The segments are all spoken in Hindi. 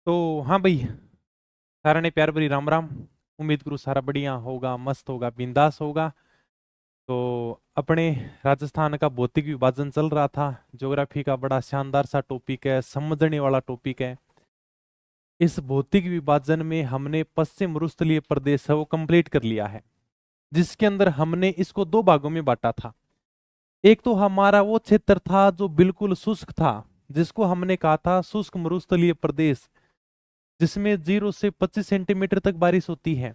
तो हाँ भाई, सारा ने प्यार भरी राम राम। उम्मीद करूँ सारा बढ़िया होगा, मस्त होगा, बिंदास होगा। तो अपने राजस्थान का भौतिक विभाजन चल रहा था। ज्योग्राफी का बड़ा शानदार सा टॉपिक है, समझने वाला टॉपिक है। इस भौतिक विभाजन में हमने पश्चिम रुस्तलीय प्रदेश है वो कंप्लीट कर लिया है, जिसके अंदर हमने इसको दो भागों में बांटा था। एक तो हमारा वो क्षेत्र था जो बिल्कुल शुष्क था, जिसको हमने कहा था शुष्क मरुस्थलीय प्रदेश, जिसमें 0 से 25 सेंटीमीटर तक बारिश होती है।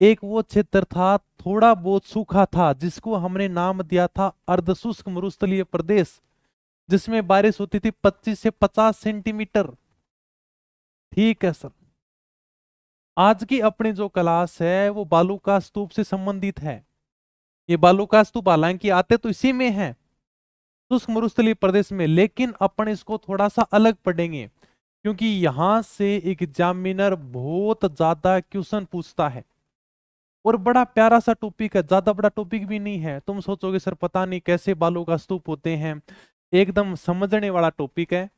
एक वो क्षेत्र था थोड़ा बहुत सूखा था, जिसको हमने नाम दिया था अर्धशुष्क मरुस्थलीय प्रदेश, जिसमें बारिश होती थी 25 से 50 सेंटीमीटर। ठीक है सर। आज की अपनी जो क्लास है वो बालू का स्तूप से संबंधित है। ये बालू का स्तूप हालांकि आते तो इसी में है, शुष्क मरुस्थलीय प्रदेश में, लेकिन अपन इसको थोड़ा सा अलग पढ़ेंगे, क्योंकि यहां से एग्जामिनर बहुत ज्यादा क्वेश्चन पूछता है। और बड़ा प्यारा सा टॉपिक है, ज्यादा बड़ा टॉपिक भी नहीं है। तुम सोचोगे सर पता नहीं कैसे बालों का स्तूप होते हैं, एकदम समझने वाला टॉपिक है।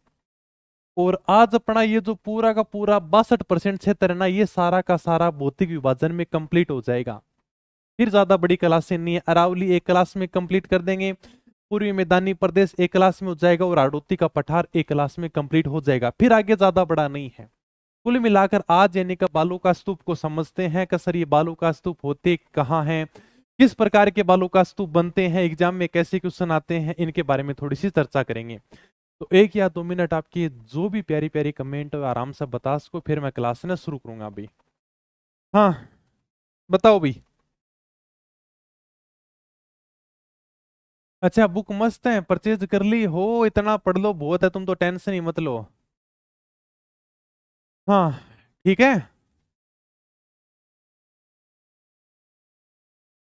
और आज अपना ये जो पूरा का पूरा 62% क्षेत्र है ना, ये सारा का सारा भौतिक विभाजन में कंप्लीट हो जाएगा। फिर ज्यादा बड़ी क्लासें नहीं है, अरावली एक क्लास में कंप्लीट कर देंगे, पूर्वी मैदानी प्रदेश एक क्लास में हो जाएगा, और हाड़ौती का पठार एक क्लास में कंप्लीट हो जाएगा। फिर आगे ज्यादा बड़ा नहीं है। कुल मिलाकर आज यानी कि बालू का स्तूप को समझते हैं कि सर ये बालू का स्तूप होते कहाँ हैं, किस प्रकार के बालू का स्तूप बनते हैं, एग्जाम में कैसे क्वेश्चन आते हैं, इनके बारे में थोड़ी सी चर्चा करेंगे। तो 1 या 2 मिनट आपकी जो भी प्यारी प्यारी कमेंट आराम से बता सको, फिर मैं क्लास ना शुरू करूंगा अभी। हाँ, बताओ भाई। अच्छा, बुक मस्त है, परचेज कर ली हो? इतना पढ़ लो बहुत है, तुम तो टेंशन ही मत लो। हाँ, ठीक है।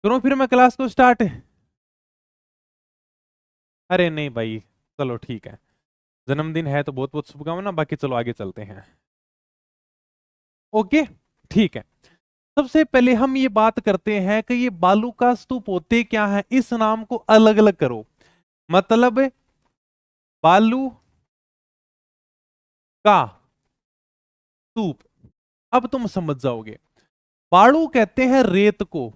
करूँ फिर मैं क्लास को स्टार्ट? अरे नहीं भाई, चलो ठीक है। जन्मदिन है तो बहुत बहुत शुभकामना, बाकी चलो आगे चलते हैं। ओके, ठीक है। सबसे पहले हम ये बात करते हैं कि ये बालू का स्तूप होते क्या है, इस नाम को अलग अलग करो। मतलब बालू का स्तूप, अब तुम समझ जाओगे। बालू कहते हैं रेत को,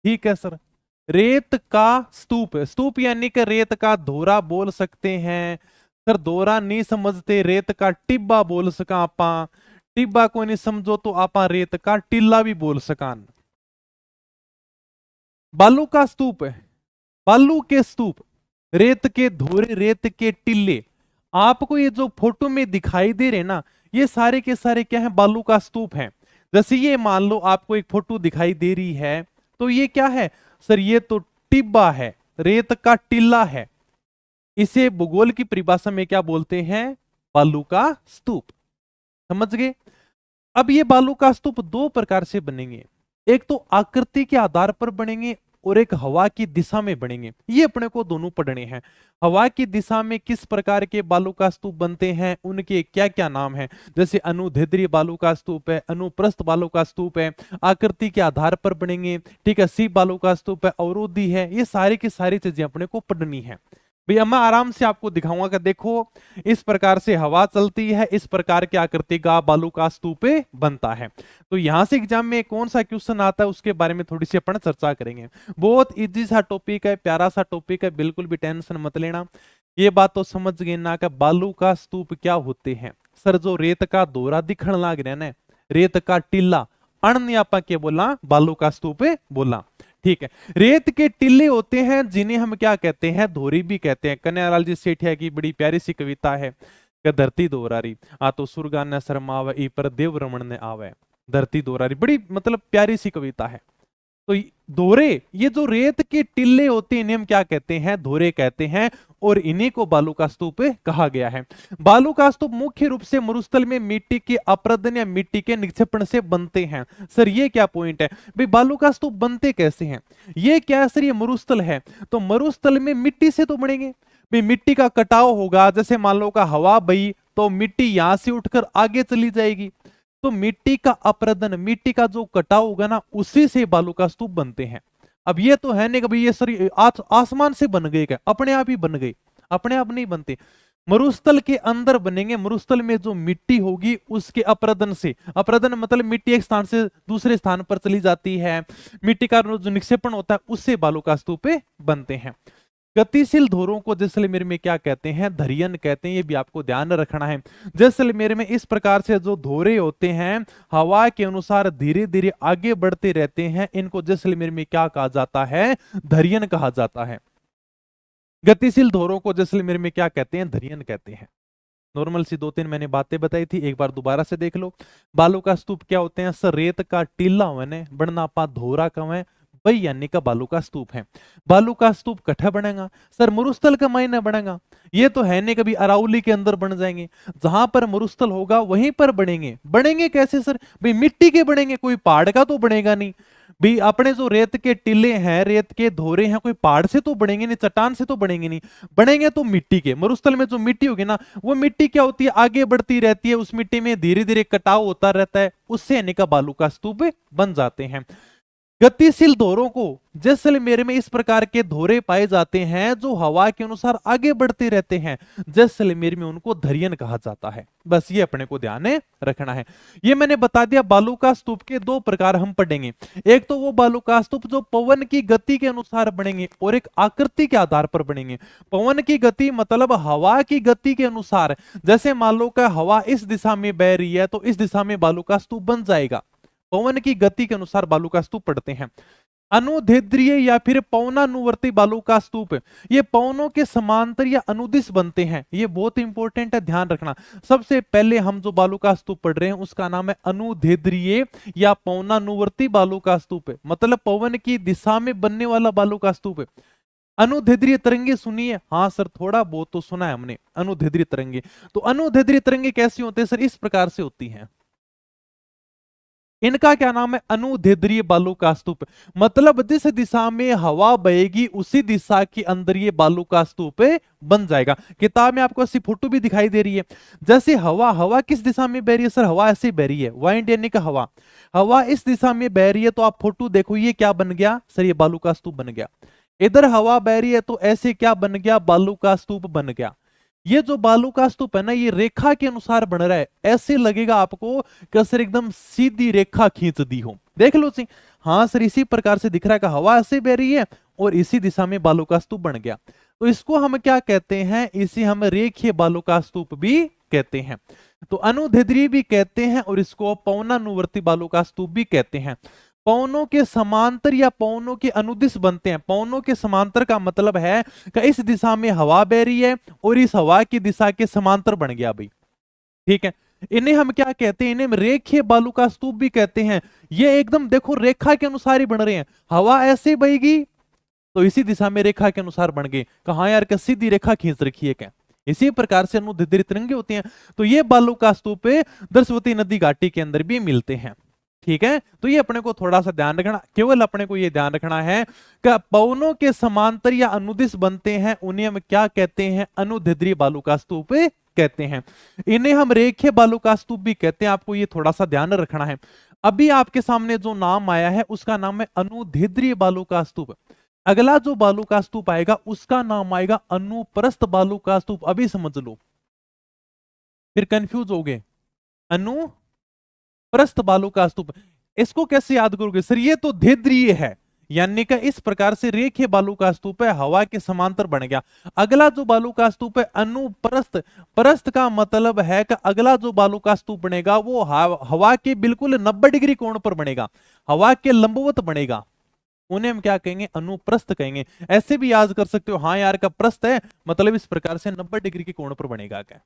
ठीक है सर। रेत का स्तूप, स्तूप यानी कि रेत का धोरा बोल सकते हैं। सर धोरा नहीं समझते, रेत का टिब्बा बोल सका आपा। टिब्बा को नहीं समझो तो आपा रेत का टिल्ला भी बोल सकान। बालू का स्तूप है, बालू के स्तूप, रेत के धोरे, रेत के टिल्ले। आपको ये जो फोटो में दिखाई दे रहे ना, ये सारे के सारे क्या है, बालू का स्तूप है। जैसे ये मान लो आपको एक फोटो दिखाई दे रही है, तो ये क्या है सर, ये तो टिब्बा है, रेत का टिल्ला है। इसे भूगोल की परिभाषा में क्या बोलते हैं, बालू का स्तूप। समझ गए? अब ये बालू का स्तूप दो प्रकार से बनेंगे, एक तो आकृति के आधार पर बनेंगे, और एक हवा की दिशा में बनेंगे। ये अपने को दोनों पढ़ने हैं। हवा की दिशा में किस प्रकार के बालू का स्तूप बनते हैं, उनके क्या क्या नाम हैं। जैसे अनुदैर्ध्य बालू का स्तूप है, अनुप्रस्थ बालू का स्तूप है, आकृति के आधार पर बनेंगे, ठीक है, सी बालू का स्तूप है, अवरोधी है। ये सारी की सारी चीजें अपने को पढ़नी है भैया। मैं आराम से आपको दिखाऊंगा कि देखो, इस प्रकार से हवा चलती है, इस प्रकार की आकृति का बालू का स्तूप बनता है। तो यहां से एग्जाम में कौन सा क्वेश्चन आता है उसके बारे में थोड़ी सी अपन चर्चा करेंगे। बहुत इजी सा टॉपिक है, प्यारा सा टॉपिक है, बिल्कुल भी टेंशन मत लेना। ये बात तो समझ गए ना कि बालू का स्तूप क्या होते हैं। सर जो रेत का दोरा दिखण लाग रहा ना, रेत का टीला, अण आपा के बोला, बालू का स्तूप बोला, ठीक है। रेत के टिल्ले होते हैं, जिन्हें हम क्या कहते हैं, धोरी भी कहते हैं। कन्हैयालाल जी सेठिया की बड़ी प्यारी सी कविता है कि धरती दोरारी आ तो सुरगा न शर्मावे, ई पर देव रमन ने आवे। धरती दोरारी बड़ी मतलब प्यारी सी कविता है। तो दोरे, ये जो रेत के टिल्ले होते हैं, इन्हें हम क्या कहते हैं, धोरे कहते हैं, और इन्हीं को बालू का स्तूप कहा गया है। बालू का स्तूप मुख्य रूप से मरुस्थल में मिट्टी के अपरदन या मिट्टी के निक्षेपण से बनते हैं। सर ये क्या पॉइंट है भाई, बालू का स्तूप बनते कैसे हैं? ये क्या है सर, ये मरुस्थल है, तो मरुस्थल में मिट्टी से तो बनेंगे भाई। मिट्टी का कटाव होगा, जैसे मान लो का हवा बही तो मिट्टी यहां से उठकर आगे चली जाएगी, तो मिट्टी का अपरदन, मिट्टी का जो कटाव होगा ना, उसी से बालू का स्तूप बनते हैं। अब ये तो है नहीं कभी ये सर आसमान से बन गए, क्या अपने आप ही बन गए? अपने आप नहीं बनते। मरुस्थल के अंदर बनेंगे, मरुस्थल में जो मिट्टी होगी उसके अपरदन से, अपरदन मतलब मिट्टी एक स्थान से दूसरे स्थान पर चली जाती है, मिट्टी का जो निक्षेपण होता है उससे बालू का स्तूप बनते हैं। गतिशील धोरों को जैसलमेर में क्या कहते हैं? धरियन कहते हैं, ये भी आपको ध्यान रखना है। जैसलमेर में इस प्रकार से जो धोरे होते हैं हवा के अनुसार धीरे धीरे आगे बढ़ते रहते हैं, इनको जैसलमेर में क्या कहा जाता है? धरियन कहा जाता है। गतिशील धोरों को जैसलमेर में क्या कहते हैं? धरियन कहते हैं। नॉर्मल सी 2-3 मैंने बातें बताई थी, एक बार दोबारा से देख लो। बालू का स्तूप क्या होते हैं? सर रेत का टीला वने बनना पा धोरा कवें वही यानी का बालू का स्तूप है। बालू का स्तूप कट्ठा बनेगा सर, मरुस्थल का मायने बनेगा, ये तो है नहीं कभी अरावली के अंदर बन जाएंगे, जहां पर मरुस्थल होगा वहीं पर बनेंगे। बनेंगे कैसे सर? भाई मिट्टी के बनेंगे, कोई पहाड़ का तो बनेगा नहीं भाई। अपने जो रेत के टीले हैं, रेत के धोरे हैं, कोई पहाड़ से तो बनेंगे नहीं, चट्टान से तो बनेंगे नहीं, बनेंगे तो मिट्टी के। मरुस्थल में जो मिट्टी होगी ना, वो मिट्टी क्या होती है? आगे बढ़ती रहती है, उस मिट्टी में धीरे धीरे कटाव होता रहता है, उससे यानी का बालू का स्तूप बन जाते हैं। गतिशील धोरों को जैसलमेर में इस प्रकार के धोरे पाए जाते हैं जो हवा के अनुसार आगे बढ़ते रहते हैं, जैसलमेर में उनको धरियन कहा जाता है। बस ये अपने को ध्यान रखना है। ये मैंने बता दिया बालू का स्तूप के 2 प्रकार हम पढ़ेंगे। एक तो वो बालू का स्तूप जो पवन की गति के अनुसार बनेंगे और एक आकृति के आधार पर बनेंगे। पवन की गति मतलब हवा की गति के अनुसार, जैसे मान लो का हवा इस दिशा में बह रही है तो इस दिशा में बालू का स्तूप बन जाएगा। पवन की गति के अनुसार बालू का स्तूप पढ़ते हैं। अनुदैर्ध्य या फिर पवनानुवर्ती बालू का स्तूप, ये पवनों के समांतर या अनुदिश बनते हैं। ये बहुत इंपॉर्टेंट है, ध्यान रखना। सबसे पहले हम जो बालू का स्तूप पढ़ रहे हैं उसका नाम है अनुदैर्ध्य या पवनानुवर्ती बालू का स्तूप, मतलब पवन की दिशा में बनने वाला बालू का स्तूप। अनुदैर्ध्य तरंगे सुनिए। हाँ सर थोड़ा बहुत तो सुना है हमने अनुदैर्ध्य तरंगे। तो अनुदैर्ध्य तरंगे कैसी होती है सर? इस प्रकार से होती हैं। इनका क्या नाम है? अनुदैर्ध्य बालू का स्तूप, मतलब जिस दिशा में हवा बहेगी उसी दिशा के अंदर ये बालू का स्तूप बन जाएगा। किताब में आपको ऐसी फोटो भी दिखाई दे रही है। जैसे हवा किस दिशा में बह रही है सर? हवा ऐसे बह रही है, वाइंड यानी का हवा इस दिशा में बह रही है, तो आप फोटो देखो ये क्या बन गया सर? ये बालू का स्तूप बन गया। इधर हवा बह रही है तो ऐसे क्या बन गया? बालू का स्तूप बन गया। ये जो बालू का स्तूप है ना, ये रेखा के अनुसार बन रहा है। ऐसे लगेगा आपको कि सर एकदम सीधी रेखा खींच दी हो। देख लो सी, हाँ सर इसी प्रकार से दिख रहा है कि हवा ऐसे बह रही है और इसी दिशा में बालू का स्तूप बन गया। तो इसको हम क्या कहते हैं? इसे हम रेखीय बालू का स्तूप भी कहते हैं। तो अनुदैर्ध्य भी कहते हैं और इसको पवनानुवर्ती बालू का स्तूप भी कहते हैं। पवनों के समांतर या पवनों के अनुदिश बनते हैं। पवनों के समांतर का मतलब है कि इस दिशा में हवा बह रही है और इस हवा की दिशा के समांतर बन गया भाई, ठीक है। इन्हें हम क्या कहते हैं? इन्हें रेखीय बालू का स्तूप भी कहते हैं। ये एकदम देखो रेखा के अनुसार ही बन रहे हैं। हवा ऐसे बहेगी तो इसी दिशा में रेखा के अनुसार बन गए। कहा यार क्या सीधी रेखा खींच रखी है क्या? इसी प्रकार से अनुदैर्ध्य तरंगे होती हैं। तो ये बालू का स्तूप दर्शवती नदी घाटी के अंदर भी मिलते हैं, ठीक है। तो ये अपने को थोड़ा सा ध्यान रखना, केवल अपने को ये ध्यान रखना है कि पवनों के समांतर या अनुदिश बनते हैं, उन्हें हम क्या कहते हैं? अनुदैर्ध्य बालू का स्तूप कहते हैं। इन्हें हम रेखीय बालू का स्तूप भी कहते हैं। आपको ये थोड़ा सा ध्यान रखना है। अभी आपके सामने जो नाम आया है उसका नाम है अनुदैर्ध्य बालू का स्तूप। अगला जो बालू का स्तूप आएगा उसका नाम आएगा अनुप्रस्थ बालू का स्तूप। अभी समझ लो, फिर कंफ्यूज हो गए। अनुप्रस्थ बालू का स्तूप, इसको कैसे याद करोगे सर? ये तो दैर्ध्य है, यानी कि इस प्रकार से रेखीय बालू का स्तूप है, हवा के समांतर बन गया। अगला जो बालू का स्तूप है अनुप्रस्थ, प्रस्थ का मतलब है कि अगला जो बालू का स्तूप बनेगा वो हवा के बिल्कुल 90 डिग्री कोण पर बनेगा, हवा के लंबवत बनेगा। उन्हें हम क्या कहेंगे? अनुप्रस्थ कहेंगे। ऐसे भी याद कर सकते हो, हाँ यार का प्रस्थ है मतलब इस प्रकार से 90 डिग्री के कोण पर बनेगा। क्या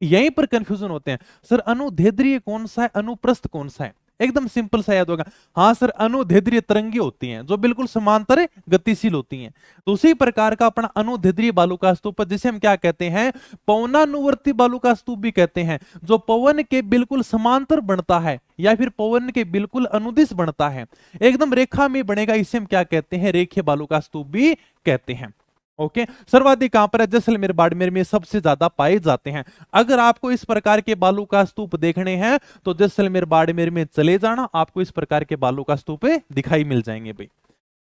यहीं पर कंफ्यूजन होते हैं, सर अनुदैर्ध्य कौन सा है, अनुप्रस्थ कौन सा है? एकदम सिंपल सा याद होगा। हाँ सर अनुदैर्ध्य तरंगे होती हैं जो बिल्कुल समांतर गतिशील होती हैं। तो उसी प्रकार का अपना अनुदैर्ध्य बालू का स्तूप, जिसे हम क्या कहते हैं? पवनानुवर्ती बालू का स्तूप भी कहते हैं, जो पवन के बिल्कुल समांतर बनता है या फिर पवन के बिल्कुल अनुदिश बनता है, एकदम रेखा में बनेगा। इसे हम क्या कहते हैं? रेखीय बालू का स्तूप भी कहते हैं। ओके, सर्वाधिक कहां पर है? जैसलमेर बाड़मेर में सबसे ज्यादा पाए जाते हैं। अगर आपको इस प्रकार के बालू का स्तूप देखने हैं तो जैसलमेर बाड़मेर में चले जाना, आपको इस प्रकार के बालू का स्तूप दिखाई मिल जाएंगे भाई।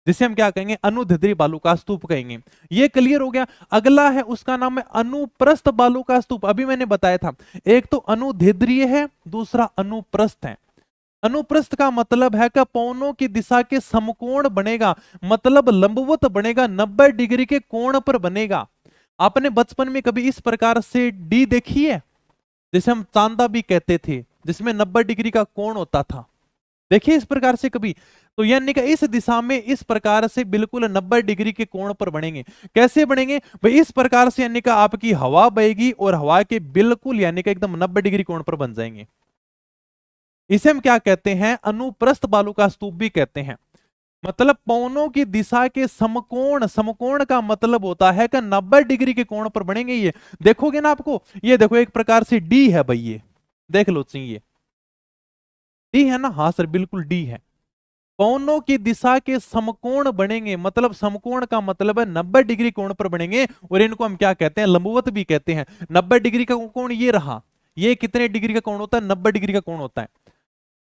जिसे हम क्या कहेंगे, अनुदैर्ध्य बालू का स्तूप कहेंगे। ये क्लियर हो गया। अगला है, उसका नाम है अनुप्रस्थ बालू का स्तूप। अभी मैंने बताया था, एक तो अनुदैर्ध्य है, दूसरा अनुप्रस्थ है। अनुप्रस्थ का मतलब है कि पवनों की दिशा के समकोण बनेगा, मतलब लंबवत बनेगा, 90 डिग्री के कोण पर बनेगा। आपने बचपन में कभी इस प्रकार से डी देखी है, जिसे हम चांदा भी कहते थे, जिसमें 90 डिग्री का कोण होता था, देखिए इस प्रकार से कभी? तो यानी कि इस दिशा में इस प्रकार से बिल्कुल 90 डिग्री के कोण पर बनेंगे। कैसे बनेंगे भाई? इस प्रकार से, यानी कि आपकी हवा बहेगी और हवा के बिल्कुल यानी कि एकदम 90 डिग्री कोण पर बन जाएंगे। इसे हम क्या कहते हैं? अनुप्रस्थ बालू का स्तूप भी कहते हैं। मतलब पवनों की दिशा के समकोण, समकोण का मतलब होता है कि 90 डिग्री के कोण पर बनेंगे। ये देखोगे ना आपको, ये देखो एक प्रकार से डी है भाई, ये देख लो चाहिए, डी है ना? हाँ सर बिल्कुल डी है। पवनों की दिशा के समकोण बनेंगे, मतलब समकोण का मतलब है 90 डिग्री कोण पर बनेंगे, और इनको हम क्या कहते हैं? लंबवत भी कहते हैं। 90 डिग्री का कोण ये रहा, ये कितने डिग्री का कोण होता है? 90 डिग्री का कोण होता है।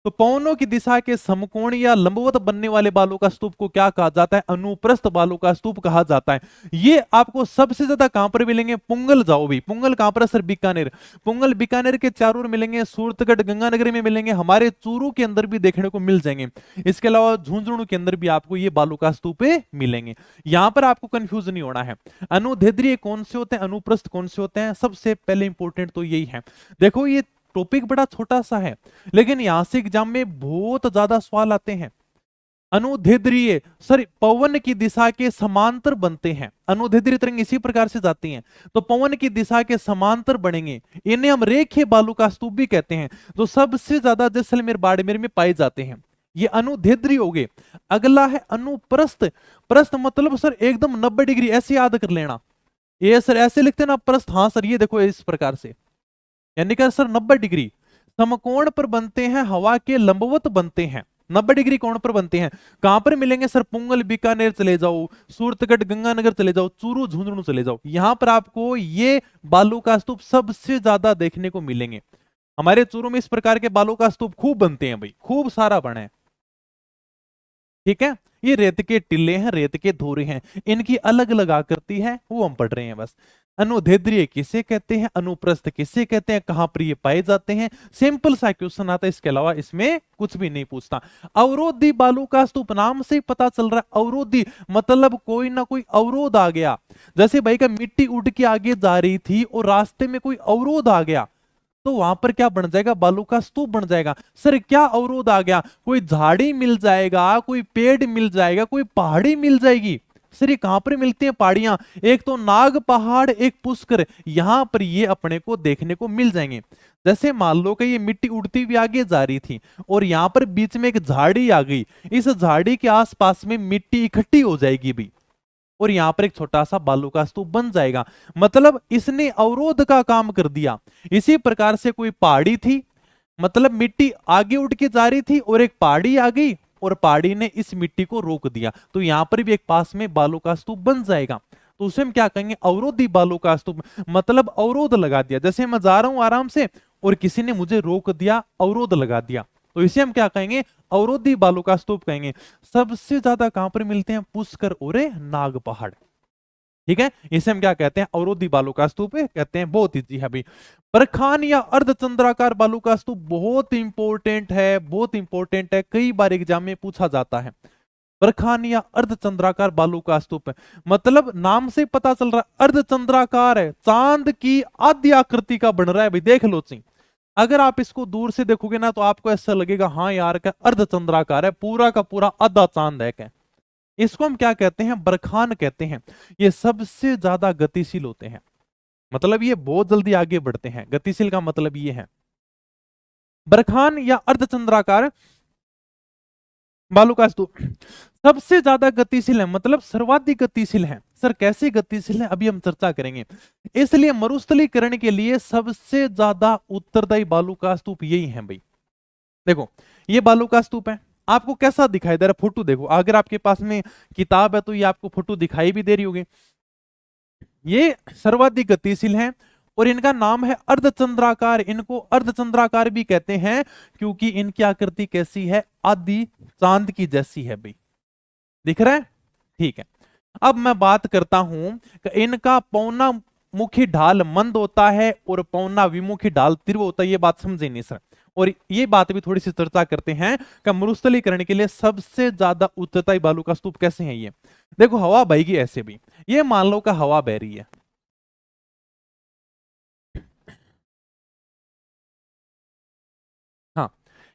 तो पवनों की दिशा के समकोण या लंबवत बनने वाले बालों का स्तूप को क्या कहा जाता है? अनुप्रस्थ बालों का स्तूप कहा जाता है। ये आपको सबसे ज्यादा कहां पर मिलेंगे? पुंगल जाओ भी। पुंगल कहां पर है सर? बीकानेर। पुंगल बीकानेर के चारों ओर मिलेंगे, सूरतगढ़ गंगानगर में मिलेंगे, हमारे चूरू के अंदर भी देखने को मिल जाएंगे। इसके अलावा झुंझुनू के अंदर भी आपको ये बालू का स्तूप मिलेंगे। यहां पर आपको कंफ्यूज नहीं होना है। अनुदैर्ध्य कौन से होते हैं, अनुप्रस्थ कौन से होते हैं, सबसे पहले इंपोर्टेंट तो यही है। देखो ये टॉपिक बड़ा छोटा सा है, लेकिन यहां से एग्जाम में बहुत ज्यादा सवाल आते हैं। अनुदैर्ध्य सर पवन की दिशा के समांतर बनते हैं। अनुदैर्ध्य तरंग इसी प्रकार से जाती हैं, तो पवन की दिशा के समांतर बनेंगे, इन्हें हम रेखीय बालू का स्तूप भी कहते हैं। तो सबसे ज्यादा जैसलमेर बाड़मेर में पाए जाते हैं। ये अनुदैर्ध्य हो गए। अगला है अनुप्रस्थ। प्रस्थ मतलब सर एकदम 90 डिग्री, ऐसे याद कर लेना। ये सर ऐसे लिखते हैं ना प्रस्थ, हाँ सर ये देखो इस प्रकार से, यानी कि सर 90 डिग्री समकोण पर बनते हैं, हवा के लंबवत बनते हैं, 90 डिग्री कोण पर बनते हैं। कहां पर मिलेंगे सर? पुंगल बीकानेर चले जाओ, सूरतगढ़ गंगानगर चले जाओ, चूरू झुंझुनू चले जाओ, यहां पर आपको ये बालू का स्तूप सबसे ज्यादा देखने को मिलेंगे। हमारे चूरू में इस प्रकार के बालू का स्तूप खूब बनते हैं भाई, खूब सारा बना है। ठीक है, ये रेत के टिल्ले हैं, रेत के धोरे हैं, इनकी अलग अलग आकृति है, वो हम पढ़ रहे हैं बस। अनुदैर्ध्य किसे कहते हैं, अनुप्रस्थ किसे कहते हैं, कहां पर ये पाए जाते हैं, सिंपल सा क्वेश्चन आता है, इसके अलावा इसमें कुछ भी नहीं पूछता। अवरोधी बालू का स्तूप, नाम से ही पता चल रहा है अवरोधी मतलब कोई ना कोई अवरोध आ गया। जैसे भाई का मिट्टी उड़ के आगे जा रही थी और रास्ते में कोई अवरोध आ गया, तो वहां पर क्या बन जाएगा? बालू का स्तूप बन जाएगा। सर क्या अवरोध आ गया? कोई झाड़ी मिल जाएगा, कोई पेड़ मिल जाएगा, कोई पहाड़ी मिल जाएगी। सर ये कहां पर मिलती हैं पहाड़ियां? एक तो नाग पहाड़, एक पुष्कर, यहां पर ये अपने को देखने को मिल जाएंगे। जैसे मान लो कि ये मिट्टी उड़ती हुई आगे जा रही थी और यहां पर बीच में एक झाड़ी आ गई, इस झाड़ी के आसपास में मिट्टी इकट्ठी हो जाएगी भी, और यहां पर एक छोटा सा बालू का स्तूप बन जाएगा। मतलब इसने अवरोध का काम कर दिया। इसी प्रकार से कोई पहाड़ी थी, मतलब मिट्टी आगे उठ के जा रही थी और एक पहाड़ी आ गई और पहाड़ी ने इस मिट्टी को रोक दिया, तो यहां पर भी एक पास में बालू का स्तूप बन जाएगा। तो उसे हम क्या कहेंगे? अवरोधी बालू का स्तूप, मतलब अवरोध लगा दिया। जैसे मैं जा रहा हूं आराम से और किसी ने मुझे रोक दिया, अवरोध लगा दिया, तो इसे हम क्या कहेंगे? अवरोधी बालू का स्तूप कहेंगे। सबसे ज्यादा कहां पर मिलते हैं? पुष्कर और नाग पहाड़। ठीक है, इसे हम क्या कहते हैं? अवरोधी बालू का स्तूप कहते हैं। बहुत इजी है भाई। बरखान या अर्धचंद्राकार बालू का स्तूप बहुत इंपॉर्टेंट है, बहुत इंपॉर्टेंट है, कई बार एग्जाम में पूछा जाता है। बरखान या अर्धचंद्राकार बालू का स्तूप, मतलब नाम से पता चल रहा है अर्धचंद्राकार है, चांद की आधी आकृति का बन रहा है भाई, देख लो सी। अगर आप इसको दूर से देखोगे ना तो आपको ऐसा लगेगा हाँ यार क्या अर्धचंद्राकार है, पूरा का पूरा आधा चांद है क्या। इसको हम क्या कहते हैं? बरखान कहते हैं। ये सबसे ज्यादा गतिशील होते हैं, मतलब ये बहुत जल्दी आगे बढ़ते हैं। गतिशील का मतलब ये है। बरखान या अर्धचंद्राकार बालू का स्तूप सबसे ज्यादा गतिशील है, मतलब सर्वाधिक गतिशील है। सर कैसे गतिशील है, अभी हम चर्चा करेंगे। इसलिए मरुस्थलीकरण के लिए सबसे ज्यादा उत्तरदायी बालू का स्तूप यही है भाई। देखो ये बालू का स्तूप है, आपको कैसा दिखाई दे रहा है? फोटो देखो, अगर आपके पास में किताब है तो ये आपको फोटो दिखाई भी दे रही होगी। ये सर्वाधिक गतिशील है और इनका नाम है अर्धचंद्राकार। इनको अर्धचंद्राकार भी कहते हैं क्योंकि इनकी आकृति कैसी है? आदि चांद की जैसी है भाई। दिख रहा है? ठीक है। अब मैं बात करता हूं कि इनका पौना मुखी ढाल मंद होता है और पौना विमुखी ढाल तीव्र होता है, ये बात समझे नहीं सर? और ये बात भी थोड़ी सी चर्चा करते हैं कि मरुस्थलीकरण के लिए सबसे ज्यादा उत्तरदायी बालू का स्तूप कैसे है। ये देखो, हवा बहेगी ऐसे भी, ये मान लो का हवा बह रही है, हाँ,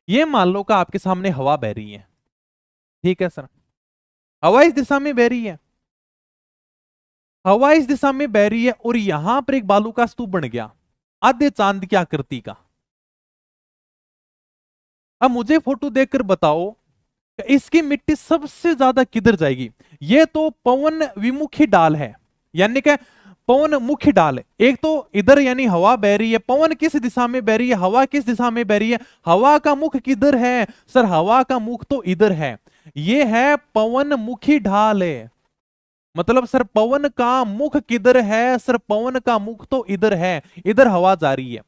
ये मान लो का आपके सामने हवा बह रही है, ठीक है सर, हवा इस दिशा में बह रही है, हवा इस दिशा में बह रही है और यहां पर एक बालू का स्तूप बन गया आधे चांद की आकृति का। अब मुझे फोटो देखकर बताओ कि इसकी मिट्टी सबसे ज्यादा किधर जाएगी। ये तो पवन विमुखी डाल है, यानी कि पवन मुखी डाल है। एक तो इधर यानी हवा बह रही है, पवन किस दिशा में बह रही है, हवा किस दिशा में बह रही है, हवा का मुख किधर है सर, हवा का मुख तो इधर है, ये है पवन मुखी ढाल है। मतलब सर पवन का मुख किधर है सर, पवन का मुख तो इधर है, इधर हवा जा रही है।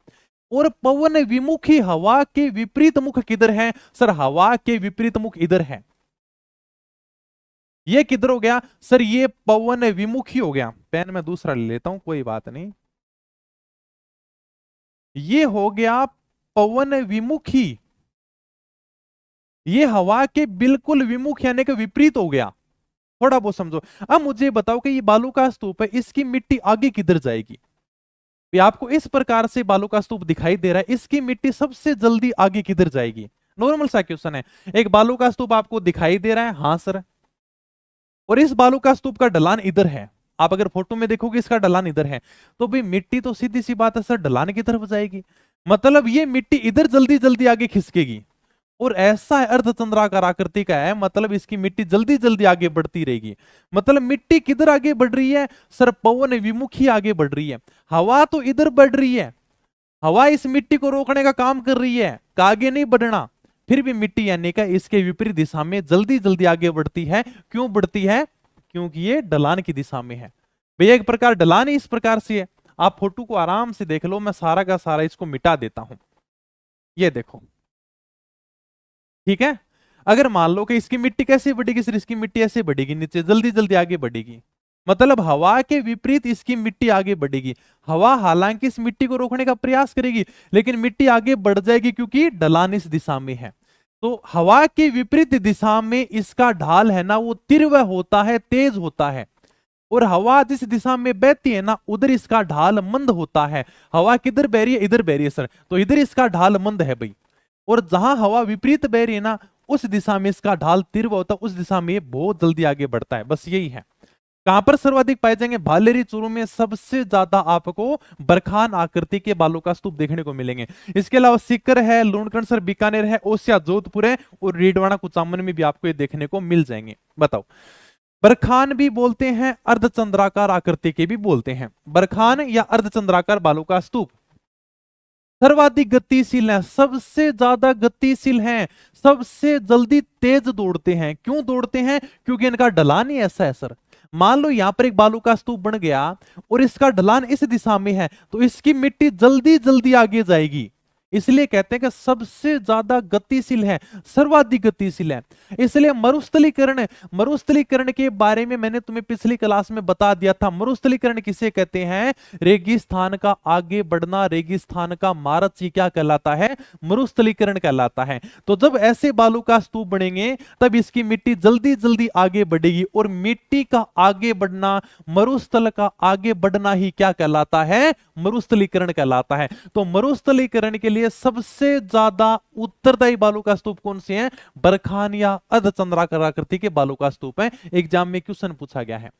और पवन विमुखी हवा के विपरीत मुख किधर है सर, हवा के विपरीत मुख इधर है। ये किधर हो गया सर, ये पवन विमुखी हो गया। पेन में दूसरा ले लेता हूं, कोई बात नहीं। ये हो गया पवन विमुखी, ये हवा के बिल्कुल विमुख यानी कि विपरीत हो गया। थोड़ा बहुत समझो। अब मुझे बताओ कि ये बालू का स्तूप है, इसकी मिट्टी आगे किधर जाएगी। ये आपको इस प्रकार से बालू का स्तूप दिखाई दे रहा है, इसकी मिट्टी सबसे जल्दी आगे किधर जाएगी। नॉर्मल सा क्वेश्चन है। एक बालू का स्तूप आपको दिखाई दे रहा है, हाँ सर, और इस बालू का स्तूप का ढलान इधर है। आप अगर फोटो में देखोगे इसका ढलान इधर है, तो भाई मिट्टी तो सीधी सी बात है सर ढलान की तरफ जाएगी। मतलब ये मिट्टी इधर जल्दी जल्दी आगे खिसकेगी। और ऐसा है अर्धचंद्राकार आकृति का है, मतलब इसकी मिट्टी जल्दी जल्दी आगे बढ़ती रहेगी। मतलब मिट्टी किधर आगे बढ़ रही है सर, पवन विमुखी आगे बढ़ रही है। हवा तो इधर बढ़ रही है, हवा इस मिट्टी को रोकने का काम कर रही है कि आगे नहीं बढ़ना, फिर भी मिट्टी यानी का इसके विपरीत दिशा में जल्दी जल्दी आगे बढ़ती है। क्यों बढ़ती है, क्योंकि ये ढलान की दिशा में है। भैया एक प्रकार ढलान ही इस प्रकार से है। आप फोटो को आराम से देख लो, मैं सारा का सारा इसको मिटा देता हूं। ये देखो, ठीक है। अगर मान लो कि इसकी मिट्टी कैसे बढ़ेगी सर, इसकी मिट्टी ऐसे बढ़ेगी, नीचे जल्दी जल्दी आगे बढ़ेगी। मतलब हवा के विपरीत इसकी मिट्टी आगे बढ़ेगी। हवा हालांकि इस मिट्टी को रोकने का प्रयास करेगी, लेकिन मिट्टी आगे बढ़ जाएगी क्योंकि ढलान इस दिशा में है। तो हवा के विपरीत दिशा में इसका ढाल है ना, वो तीव्र होता है, तेज होता है। और हवा जिस दिशा में बहती है ना, उधर इसका ढाल मंद होता है। हवा किधर बह रही है, इधर बह रही है सर, तो इधर इसका ढाल मंद है भाई। और जहां हवा विपरीत बह रही है ना, उस दिशा में इसका ढाल तीव्र होता है, उस दिशा में ये बहुत जल्दी आगे बढ़ता है। बस यही है। कहां पर सर्वाधिक पाए जाएंगे, भालेरी चूरू में सबसे ज्यादा आपको बरखान आकृति के बालू का स्तूप देखने को मिलेंगे। इसके अलावा सीकर है, लूणकरण सर बीकानेर है, ओसिया जोधपुर है, और रीडवाना कुचामन में भी आपको ये देखने को मिल जाएंगे। बताओ, बरखान भी बोलते हैं, अर्धचंद्राकार आकृति के भी बोलते हैं। बरखान या अर्धचंद्राकार बालू का स्तूप सर्वाधिक गतिशील है, सबसे ज्यादा गतिशील हैं, सबसे जल्दी तेज दौड़ते हैं। क्यों दौड़ते हैं, क्योंकि इनका ढलान ही ऐसा है सर। मान लो यहां पर एक बालू का स्तूप बन गया और इसका ढलान इस दिशा में है, तो इसकी मिट्टी जल्दी जल्दी आगे जाएगी। इसलिए कहते हैं कि सबसे ज्यादा गतिशील है, सर्वाधिक गतिशील है। इसलिए मरुस्थलीकरण, मरुस्थलीकरण के बारे में मैंने तुम्हें पिछली क्लास में बता दिया था। मरुस्थलीकरण किसे कहते हैं, रेगिस्तान का आगे बढ़ना, रेगिस्तान का मारच ही क्या कहलाता है, मरुस्थलीकरण कहलाता है। तो जब ऐसे बालू का स्तूप बनेंगे तब इसकी मिट्टी जल्दी जल्दी आगे बढ़ेगी, और मिट्टी का आगे बढ़ना, मरुस्थल का आगे बढ़ना ही क्या कहलाता है, मरुस्थलीकरण कहलाता है। तो मरुस्थलीकरण के लिए सबसे ज्यादा उत्तरदायी बालू का स्तूप कौन से हैं, बरखान या अर्धचंद्राकार आकृति के बालू का स्तूप है। एग्जाम में क्वेश्चन पूछा गया है,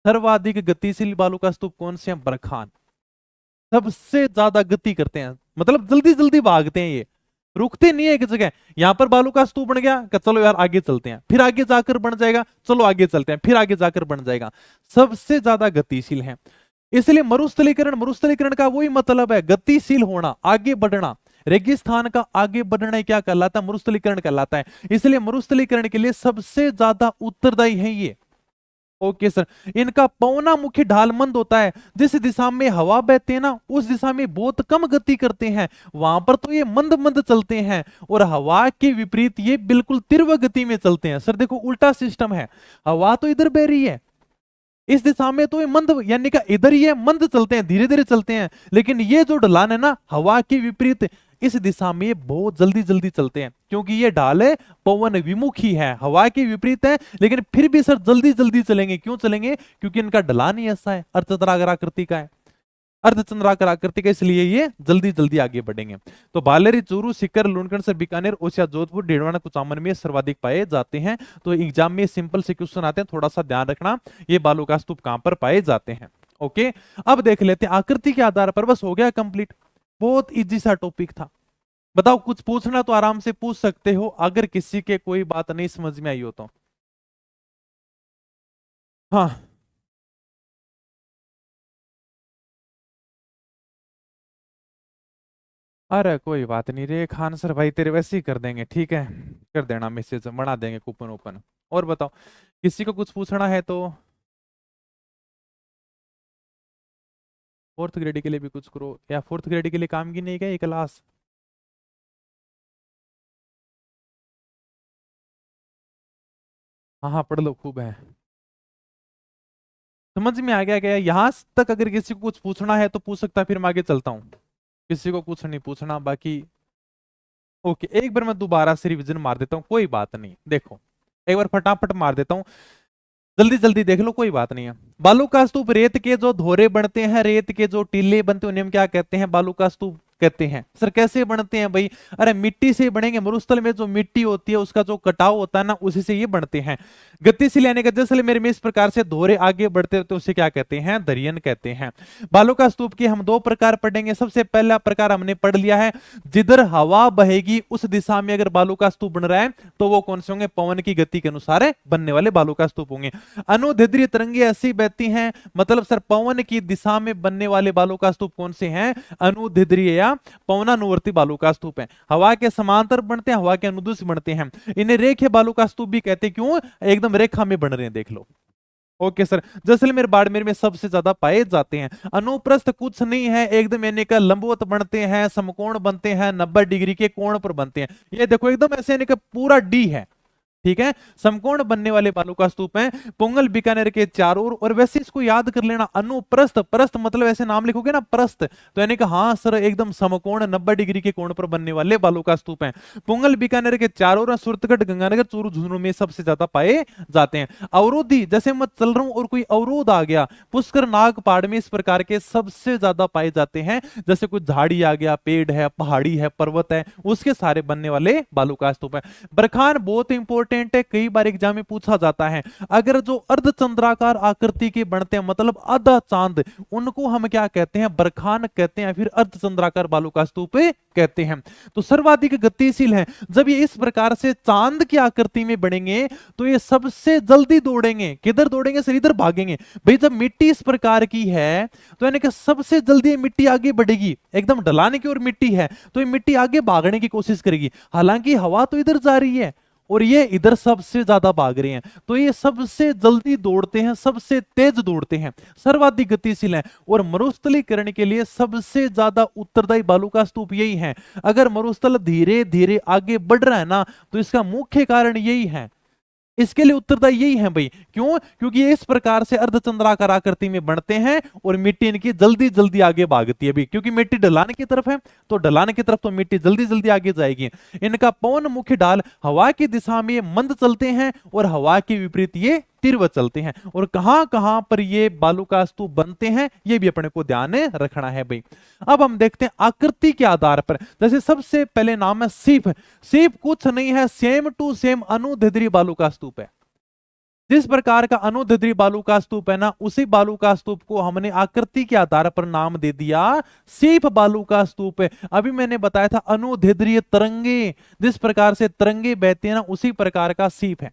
सर्वाधिक गतिशील बालू का स्तूप कौन से हैं, बरखान। सबसे ज्यादा गति करते हैं, मतलब जल्दी जल्दी भागते हैं, ये रुकते नहीं है एक जगह। यहां पर बालू का स्तूप बन गया कि चलो यार आगे चलते हैं, फिर आगे जाकर बन जाएगा, चलो आगे चलते हैं, फिर आगे जाकर बन जाएगा। सबसे ज्यादा गतिशील है। इसलिए मरुस्थलीकरण, मरुस्थलीकरण का वही मतलब है, गतिशील होना, आगे बढ़ना। रेगिस्तान का आगे बढ़ना क्या कहलाता है, मरुस्थलीकरण कहलाता है। इसलिए मरुस्थलीकरण के लिए सबसे ज्यादा उत्तरदायी है ये। Okay sir. इनका पवना मुखी ढाल मंद होता है, जिस दिशा में हवा बहती है ना उस दिशा में बहुत कम गति करते हैं, वहां पर तो ये मंद मंद चलते हैं, और हवा के विपरीत ये बिल्कुल तीव्र गति में चलते हैं। सर देखो उल्टा सिस्टम है, हवा तो इधर बह रही है इस दिशा में, तो ये मंद यानी कि इधर ही है, मंद चलते हैं, धीरे धीरे चलते हैं, लेकिन ये जो ढलान है ना हवा के विपरीत, इस दिशा में बहुत जल्दी जल्दी चलते हैं, क्योंकि ये ढाल है पवन विमुखी है, हवा के विपरीत है, लेकिन फिर भी सर जल्दी जल्दी चलेंगे। क्यों चलेंगे? क्योंकि इनका ढलान ही ऐसा है, अर्धचंद्राकार आकृति का है, अर्धचंद्राकार आकृति का, इसलिए ये जल्दी जल्दी आगे बढ़ेंगे। तो बालेरी, चूरू, सीकर, लुणकरण से बीकानेर, ओसिया, जोधपुर, डेढ़वाना, कुचामन में सर्वाधिक पाए जाते हैं। तो एग्जाम में सिंपल से क्वेश्चन आते हैं, थोड़ा सा ध्यान रखना, ये बालू का स्तूप कहां पर पाए जाते हैं। ओके, अब देख लेते हैं आकृति के आधार पर, बस हो गया कंप्लीट, बहुत इजी सा टॉपिक था। बताओ कुछ पूछना तो आराम से पूछ सकते हो, अगर किसी के कोई बात नहीं समझ में आई हो तो। हाँ, अरे कोई बात नहीं रे खान सर भाई, तेरे वैसे ही कर देंगे, ठीक है, कर देना, मैसेज बना देंगे, कूपन ओपन। और बताओ किसी को कुछ पूछना है तो। फोर्थ ग्रेड के लिए भी कुछ करो, या फोर्थ ग्रेड के लिए काम की नहीं क्या ये क्लास? हाँ हाँ पढ़ लो, खूब है। समझ में आ गया क्या? यहां तक अगर किसी को कुछ पूछना है तो पूछ सकता है, फिर मैं आगे चलता हूँ। किसी को कुछ नहीं पूछना बाकी। ओके, एक बार मैं दोबारा से रिवीजन मार देता हूँ, कोई बात नहीं, देखो एक बार फटाफट मार देता हूँ, जल्दी जल्दी देख लो, कोई बात नहीं है। बालू का स्तूप, रेत के जो धोरे बनते हैं, रेत के जो टीले बनते हैं, उन्हें हम क्या कहते हैं? बालू का स्तूप कहते हैं। सर कैसे बनते हैं भाई? अरे मिट्टी से बनेंगे, मरुस्थल में जो मिट्टी होती है उसका जो कटाव होता है ना, उसी से ये बनते हैं। गतिशील यानी कि जैसलमेर में इस प्रकार से धोरे आगे बढ़ते रहते, उसे क्या कहते हैं? दरियन कहते हैं। बालू का स्तूप के हम दो प्रकार पढ़ेंगे। सबसे पहला प्रकार हमने पढ़ लिया है, जिधर हवा बहेगी उस दिशा में अगर बालू का स्तूप बन रहा है तो वो कौन से होंगे? पवन की गति के अनुसार बनने वाले बालू का स्तूप होंगे। अनुदैर्ध्य तरंगे ऐसी बहती हैं, मतलब सर पवन की दिशा में बनने वाले बालू का स्तूप कौन से हैं? अनुदैर्ध्य या पवनानुवर्ती बालू का स्तूप है। हवा के समांतर बनते हैं, हवा के अनुदिश बनते हैं। इन्हें रेखे बालू का स्तूप भी कहते हैं। क्यों? एकदम रेखा में बन रहे हैं, देख लो। ओके सर, जैसलमेर बाड़मेर में सबसे ज्यादा पाए जाते हैं। अनुप्रस्थ कुछ नहीं है, एकदम यानी का लंबवत बनते हैं, समकोण बनते हैं, 90 डिग्री के कोण पर बनते हैं। ये देखो एकदम ऐसे यानी का पूरा डी है, ठीक है, समकोण बनने वाले बालू का स्तूप है। पोंगल बीकानेर के चारों ओर, और वैसे इसको याद कर लेना, अनुप्रस्थ, प्रस्थ मतलब ऐसे नाम लिखोगे ना प्रस्थ, तो यानी कि हाँ सर एकदम समकोण 90 डिग्री के कोण पर बनने वाले बालू का स्तूप है। पोंगल बीकानेर के चारों ओर, सुरतगढ़, गंगानगर, चूरू, झुंझुनू में सबसे ज्यादा पाए जाते हैं। अवरोधी, जैसे मैं चल रहा हूं और कोई अवरोध आ गया, पुष्कर, नाग, पहाड़ में इस प्रकार के सबसे ज्यादा पाए जाते हैं। जैसे कुछ झाड़ी आ गया, पेड़ है, पहाड़ी है, पर्वत है, उसके सारे बनने वाले बालू का स्तूप है। बरखान बहुत इंपॉर्टेंट है, कई बार एग्जाम में पूछा जाता है। अगर जो अर्धचंद्राकार आकृति के बनते हैं, मतलब आधा चांद, उनको हम क्या कहते हैं? बरखान कहते हैं, फिर अर्धचंद्राकार बालू का स्तूप कहते हैं। तो सर्वाधिक गतिशील है। जब ये इस प्रकार से चांद की आकृति में बनेंगे तो ये सबसे जल्दी दौड़ेंगे। किधर दौड़ेंगे सर? इधर भागेंगे। भाई जब मिट्टी इस प्रकार की है तो यानी कि सबसे जल्दी ये मिट्टी आगे बढ़ेगी, एकदम ढलाने की ओर मिट्टी है तो ये मिट्टी आगे भागने की कोशिश करेगी। हालांकि हवा तो इधर जा रही है और ये इधर सबसे ज्यादा भाग रहे हैं, तो ये सबसे जल्दी दौड़ते हैं, सबसे तेज दौड़ते हैं, सर्वाधिक गतिशील हैं। और मरुस्थलीकरण के लिए सबसे ज्यादा उत्तरदायी बालू का स्तूप यही है। अगर मरुस्थल धीरे धीरे आगे बढ़ रहा है ना, तो इसका मुख्य कारण यही है, इसके लिए उत्तरदायी यही है भाई। क्यों? क्योंकि ये इस प्रकार से अर्धचंद्राकार आकृति में बनते हैं और मिट्टी इनकी जल्दी जल्दी आगे भागती है भी, क्योंकि मिट्टी ढलान की तरफ है, तो ढलान की तरफ तो मिट्टी जल्दी जल्दी आगे जाएगी। इनका पवन मुख्य ढाल हवा की दिशा में मंद चलते हैं और हवा के विपरीत ये तीव्र चलते हैं। और कहां कहां पर ये बालू का स्तूप बनते हैं, ये भी अपने को ध्यान रखना है भाई। अब हम देखते हैं आकृति के आधार पर। जैसे सबसे पहले नाम है सीप। सीप कुछ नहीं है, सेम टू सेम अनुदैर्ध्य बालू का स्तूप है। जिस प्रकार का अनुदैर्ध्य बालू का स्तूप है ना, उसी बालू का स्तूप को हमने आकृति के आधार पर नाम दे दिया सीप बालू का स्तूप है। अभी मैंने बताया था अनुदैर्ध्य तरंगे, जिस प्रकार से तरंगे बहती है ना, उसी प्रकार का सीप है।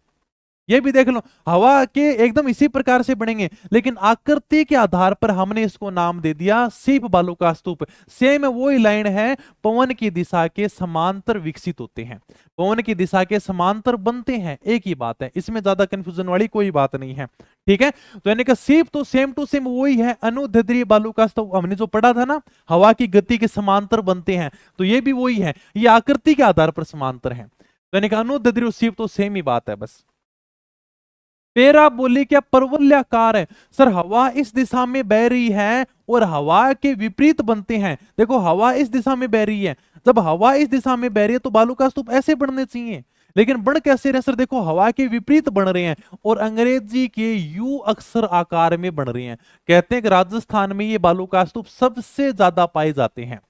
ये भी देख लो, हवा के एकदम इसी प्रकार से बनेंगे, लेकिन आकृति के आधार पर हमने इसको नाम दे दिया सीप बालू का स्तूप। सेम वही लाइन है, पवन की दिशा के समांतर विकसित होते हैं, पवन की दिशा के समांतर बनते हैं, एक ही बात है, इसमें ज्यादा कंफ्यूजन वाली कोई बात नहीं है। ठीक है, तो यानी कि सीप तो सेम टू सेम वही है, अनुदैर्ध्य बालू का स्तूप हमने जो पढ़ा था ना, हवा की गति के समांतर बनते हैं, तो ये भी वही है, ये आकृति के आधार पर समांतर है, तो यानी कि अनुदैर्ध्य और सीप तो सेम ही बात है बस। पैराबोलिक या परवलयाकार है, सर हवा इस दिशा में बह रही है और हवा के विपरीत बनते हैं। देखो हवा इस दिशा में बह रही है, जब हवा इस दिशा में बह रही है तो बालू का स्तूप ऐसे बनने चाहिए, लेकिन बन कैसे रहे सर, देखो हवा के विपरीत बन रहे हैं और अंग्रेजी के यू अक्षर आकार में बन रहे हैं। कहते हैं कि राजस्थान में ये बालू का स्तूप सबसे ज्यादा पाए जाते हैं,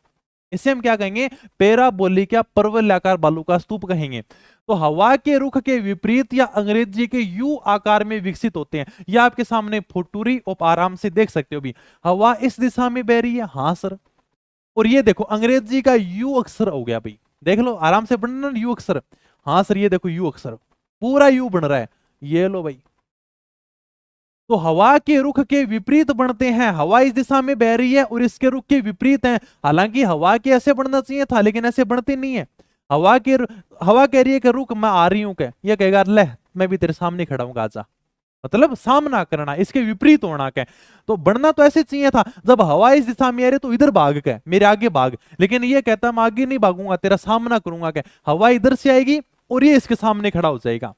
इसे हम क्या कहेंगे, पैराबोलिक या परवलयाकार बालू का स्तूप कहेंगे। तो हवा के रुख के विपरीत या अंग्रेजी के यू आकार में विकसित होते हैं। यह आपके सामने फोटोरी आप आराम से देख सकते हो भी, हवा इस दिशा में बह रही है, हाँ सर, और ये देखो अंग्रेजी का यू अक्षर हो गया भाई, देख लो आराम से बनना यू अक्षर, हाँ सर ये देखो यू अक्षर पूरा यू बन रहा है, ये लो भाई। तो हवा के रुख के विपरीत बनते हैं, हवा इस दिशा में बह रही है और इसके रुख के विपरीत है, हालांकि हवा के ऐसे बनना चाहिए था लेकिन ऐसे बनते नहीं है। हवा कह रही है कि रुक मैं आ रही हूं, क्या ये कहेगा ले मैं भी तेरे सामने खड़ा हूं आजा, मतलब सामना करना, इसके विपरीत होना क्या, तो बढ़ना तो ऐसे चाहिए था, जब हवा इस दिशा में आ रही तो इधर भाग के मेरे आगे भाग, लेकिन ये कहता मैं आगे नहीं भागूंगा तेरा सामना करूंगा, क्या हवा इधर से आएगी और ये इसके सामने खड़ा हो जाएगा।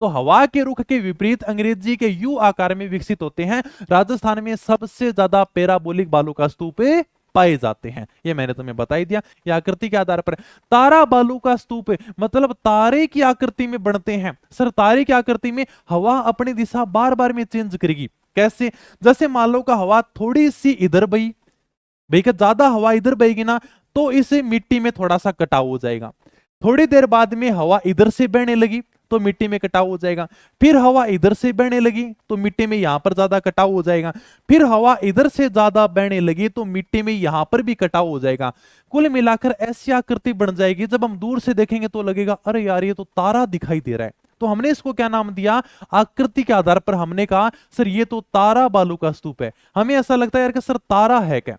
तो हवा के रुख के विपरीत अंग्रेजी के यू आकार में विकसित होते हैं। राजस्थान में सबसे ज्यादा पैराबोलिक बालू का स्तूप पाए जाते हैं, ये मैंने तुम्हें बता ही दिया, ये आकृति के आधार पर। तारा बालू का स्तूप मतलब तारे की आकृति में बनते हैं। सर तारे की आकृति में हवा अपनी दिशा बार बार में चेंज करेगी, कैसे, जैसे मान लो का हवा थोड़ी सी इधर बही, भाई का ज्यादा हवा इधर बहेगी ना तो इस मिट्टी में थोड़ा सा कटाव हो जाएगा, थोड़ी देर बाद में हवा इधर से बहने लगी तो मिट्टी में कटाव हो जाएगा, फिर हवा इधर से बहने लगी तो मिट्टी में यहां पर ज्यादा कटाव हो जाएगा, फिर हवा इधर से ज्यादा बहने लगी तो मिट्टी में यहां पर भी कटाव हो जाएगा। कुल मिलाकर ऐसी आकृति बन जाएगी, जब हम दूर से देखेंगे तो लगेगा अरे यार ये तो तारा दिखाई दे रहा है, तो हमने इसको क्या नाम दिया, आकृति के आधार पर हमने कहा सर ये तो तारा बालू का स्तूप है। हमें ऐसा लगता है यार कि सर तारा है क्या,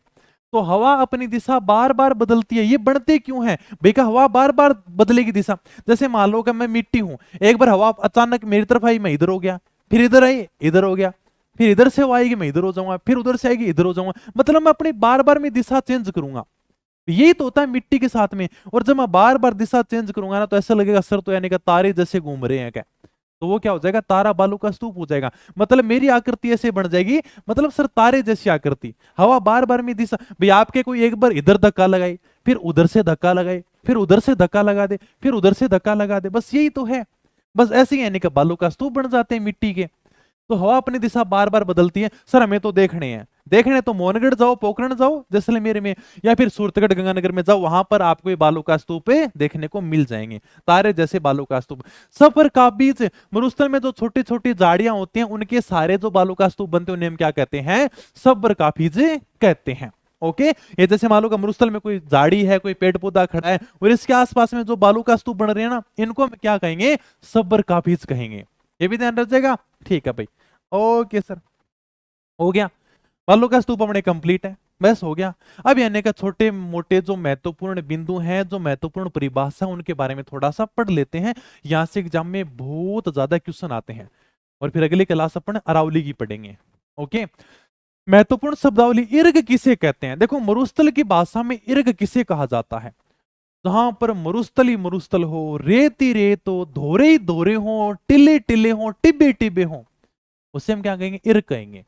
तो हवा अपनी दिशा बार बार बदलती है, ये बढ़ते क्यों है बेका, हवा बार बार बदलेगी दिशा, जैसे मान लो कि मैं मिट्टी हूं, एक बार हवा अचानक मेरी तरफ आई मैं इधर हो गया, फिर इधर आई इधर हो गया, फिर इधर से वो आएगी मैं इधर हो जाऊंगा, फिर उधर से आएगी इधर हो जाऊंगा, मतलब मैं अपनी बार बार में दिशा चेंज करूंगा। यही तो होता है मिट्टी के साथ में, और जब मैं बार बार दिशा चेंज करूंगा ना तो ऐसा लगेगा सर तो यानी कि तारे जैसे घूम रहे हैं क्या, तो वो क्या हो जाएगा, तारा बालू का स्तूप हो जाएगा। मतलब मेरी आकृति ऐसे बन जाएगी, मतलब सर तारे जैसी आकृति, हवा बार बार में दिशा, भाई आपके कोई एक बार इधर धक्का लगाए, फिर उधर से धक्का लगाए, फिर उधर से धक्का लगा दे, फिर उधर से धक्का लगा दे, बस यही तो है, बस ऐसे ही यानी कि बालू का स्तूप बन जाते हैं मिट्टी के। तो हवा अपनी दिशा बार बार बदलती है। सर हमें तो देखने हैं, देखने तो मोहनगढ़ जाओ, पोखरण जाओ जैसलमेर में, या फिर सूरतगढ़ गंगानगर में जाओ, वहां पर आपको ये बालू का स्तूप देखने को मिल जाएंगे, तारे जैसे बालू का स्तूप। सफर का बीच मरुस्थल में जो छोटी छोटी झाड़ियां होती हैं उनके सारे जो बालू का स्तूप बनते हैं उन्हें हम क्या कहते हैं, सब्र का बीज कहते हैं। ओके, ये जैसे मान लो का मरुस्थल में कोई झाड़ी है, कोई पेड़ पौधा खड़ा है और इसके आसपास में जो बालू का स्तूप बन रहे हैं ना, इनको हम क्या कहेंगे, सब्र का बीज कहेंगे। ये भी ध्यान रख जाएगा, ठीक है भाई। ओके सर, हो गया, बालू का स्तूप अपने कंप्लीट है, बस हो गया। अब यानी का छोटे मोटे जो महत्वपूर्ण बिंदु हैं, जो महत्वपूर्ण परिभाषा, उनके बारे में थोड़ा सा पढ़ लेते हैं। यहां से एग्जाम में बहुत ज्यादा क्वेश्चन आते हैं, और फिर अगली क्लास अपन अरावली की पढ़ेंगे। ओके, महत्वपूर्ण शब्दावली, इर्ग किसे कहते हैं, देखो मरुस्थल की भाषा में इर्ग किसे कहा जाता है, जहां पर मरुस्थल ही मरुस्थल हो, रेत ही रेत हो, धोरे ही धोरे हो, टिल्ले टिल्ले हो, टिब्बे टिब्बे हो, उसे हम क्या कहेंगे, इर्ग कहेंगे।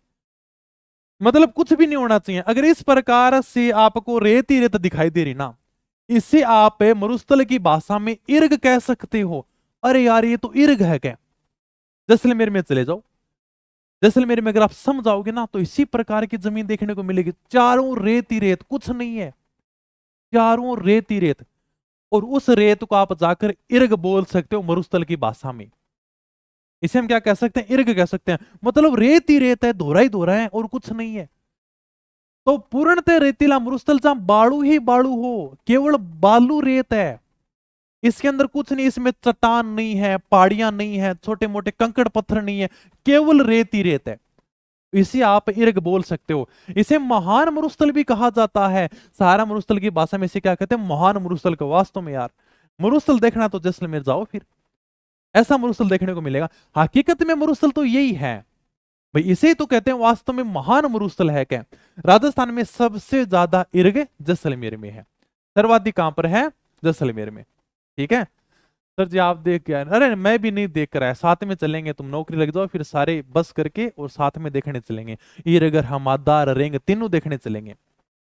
मतलब कुछ भी नहीं होना चाहिए, अगर इस प्रकार से आपको रेत ही रेत दिखाई दे रही ना, इसे आप मरुस्थल की भाषा में इर्ग कह सकते हो। अरे यार ये तो इर्ग है क्या, जैसलमेर में चले जाओ, जैसलमेर में अगर आप समझाओगे ना तो इसी प्रकार की जमीन देखने को मिलेगी, चारों रेत ही रेत, कुछ नहीं है, चारों रेत ही रेत, और उस रेत को आप जाकर इर्ग बोल सकते हो मरुस्थल की भाषा में। इसे हम क्या कह सकते हैं, इर्ग कह सकते हैं, मतलब रेत ही रेत है, धोरा ही धोरा है और कुछ नहीं है। तो पूर्णतः रेतीला मरुस्थल जहां बाळू ही बाळू हो, केवल बालू रेत है, इसके अंदर कुछ नहीं, इसमें चट्टान नहीं है, पहाड़ियां नहीं है, छोटे मोटे कंकड़ पत्थर नहीं है, केवल रेत ही रेत है। इसे आप इर्ग बोल सकते हो। इसे महान मरुस्थल भी कहा जाता है। सहारा मरुस्थल की भाषा में इसे क्या कहते हैं? महान मरुस्थल को। वास्तव में यार मरुस्थल देखना तो जैसलमेर जाओ, फिर ऐसा मरुस्थल देखने को मिलेगा। हकीकत में मरुस्थल तो यही है भाई, इसे तो कहते हैं वास्तव में महान मरुस्थल है। क्या राजस्थान में सबसे ज्यादा इर्ग जैसलमेर में है, सर्वाधिक कहां पर है? जैसलमेर में। ठीक है सर जी, आप देख के आए? अरे मैं भी नहीं देख कर आया, साथ में चलेंगे, तुम नौकरी लग जाओ फिर सारे बस करके और साथ में देखने चलेंगे। इर्ग, हमादा, रेंग तीनों देखने चलेंगे।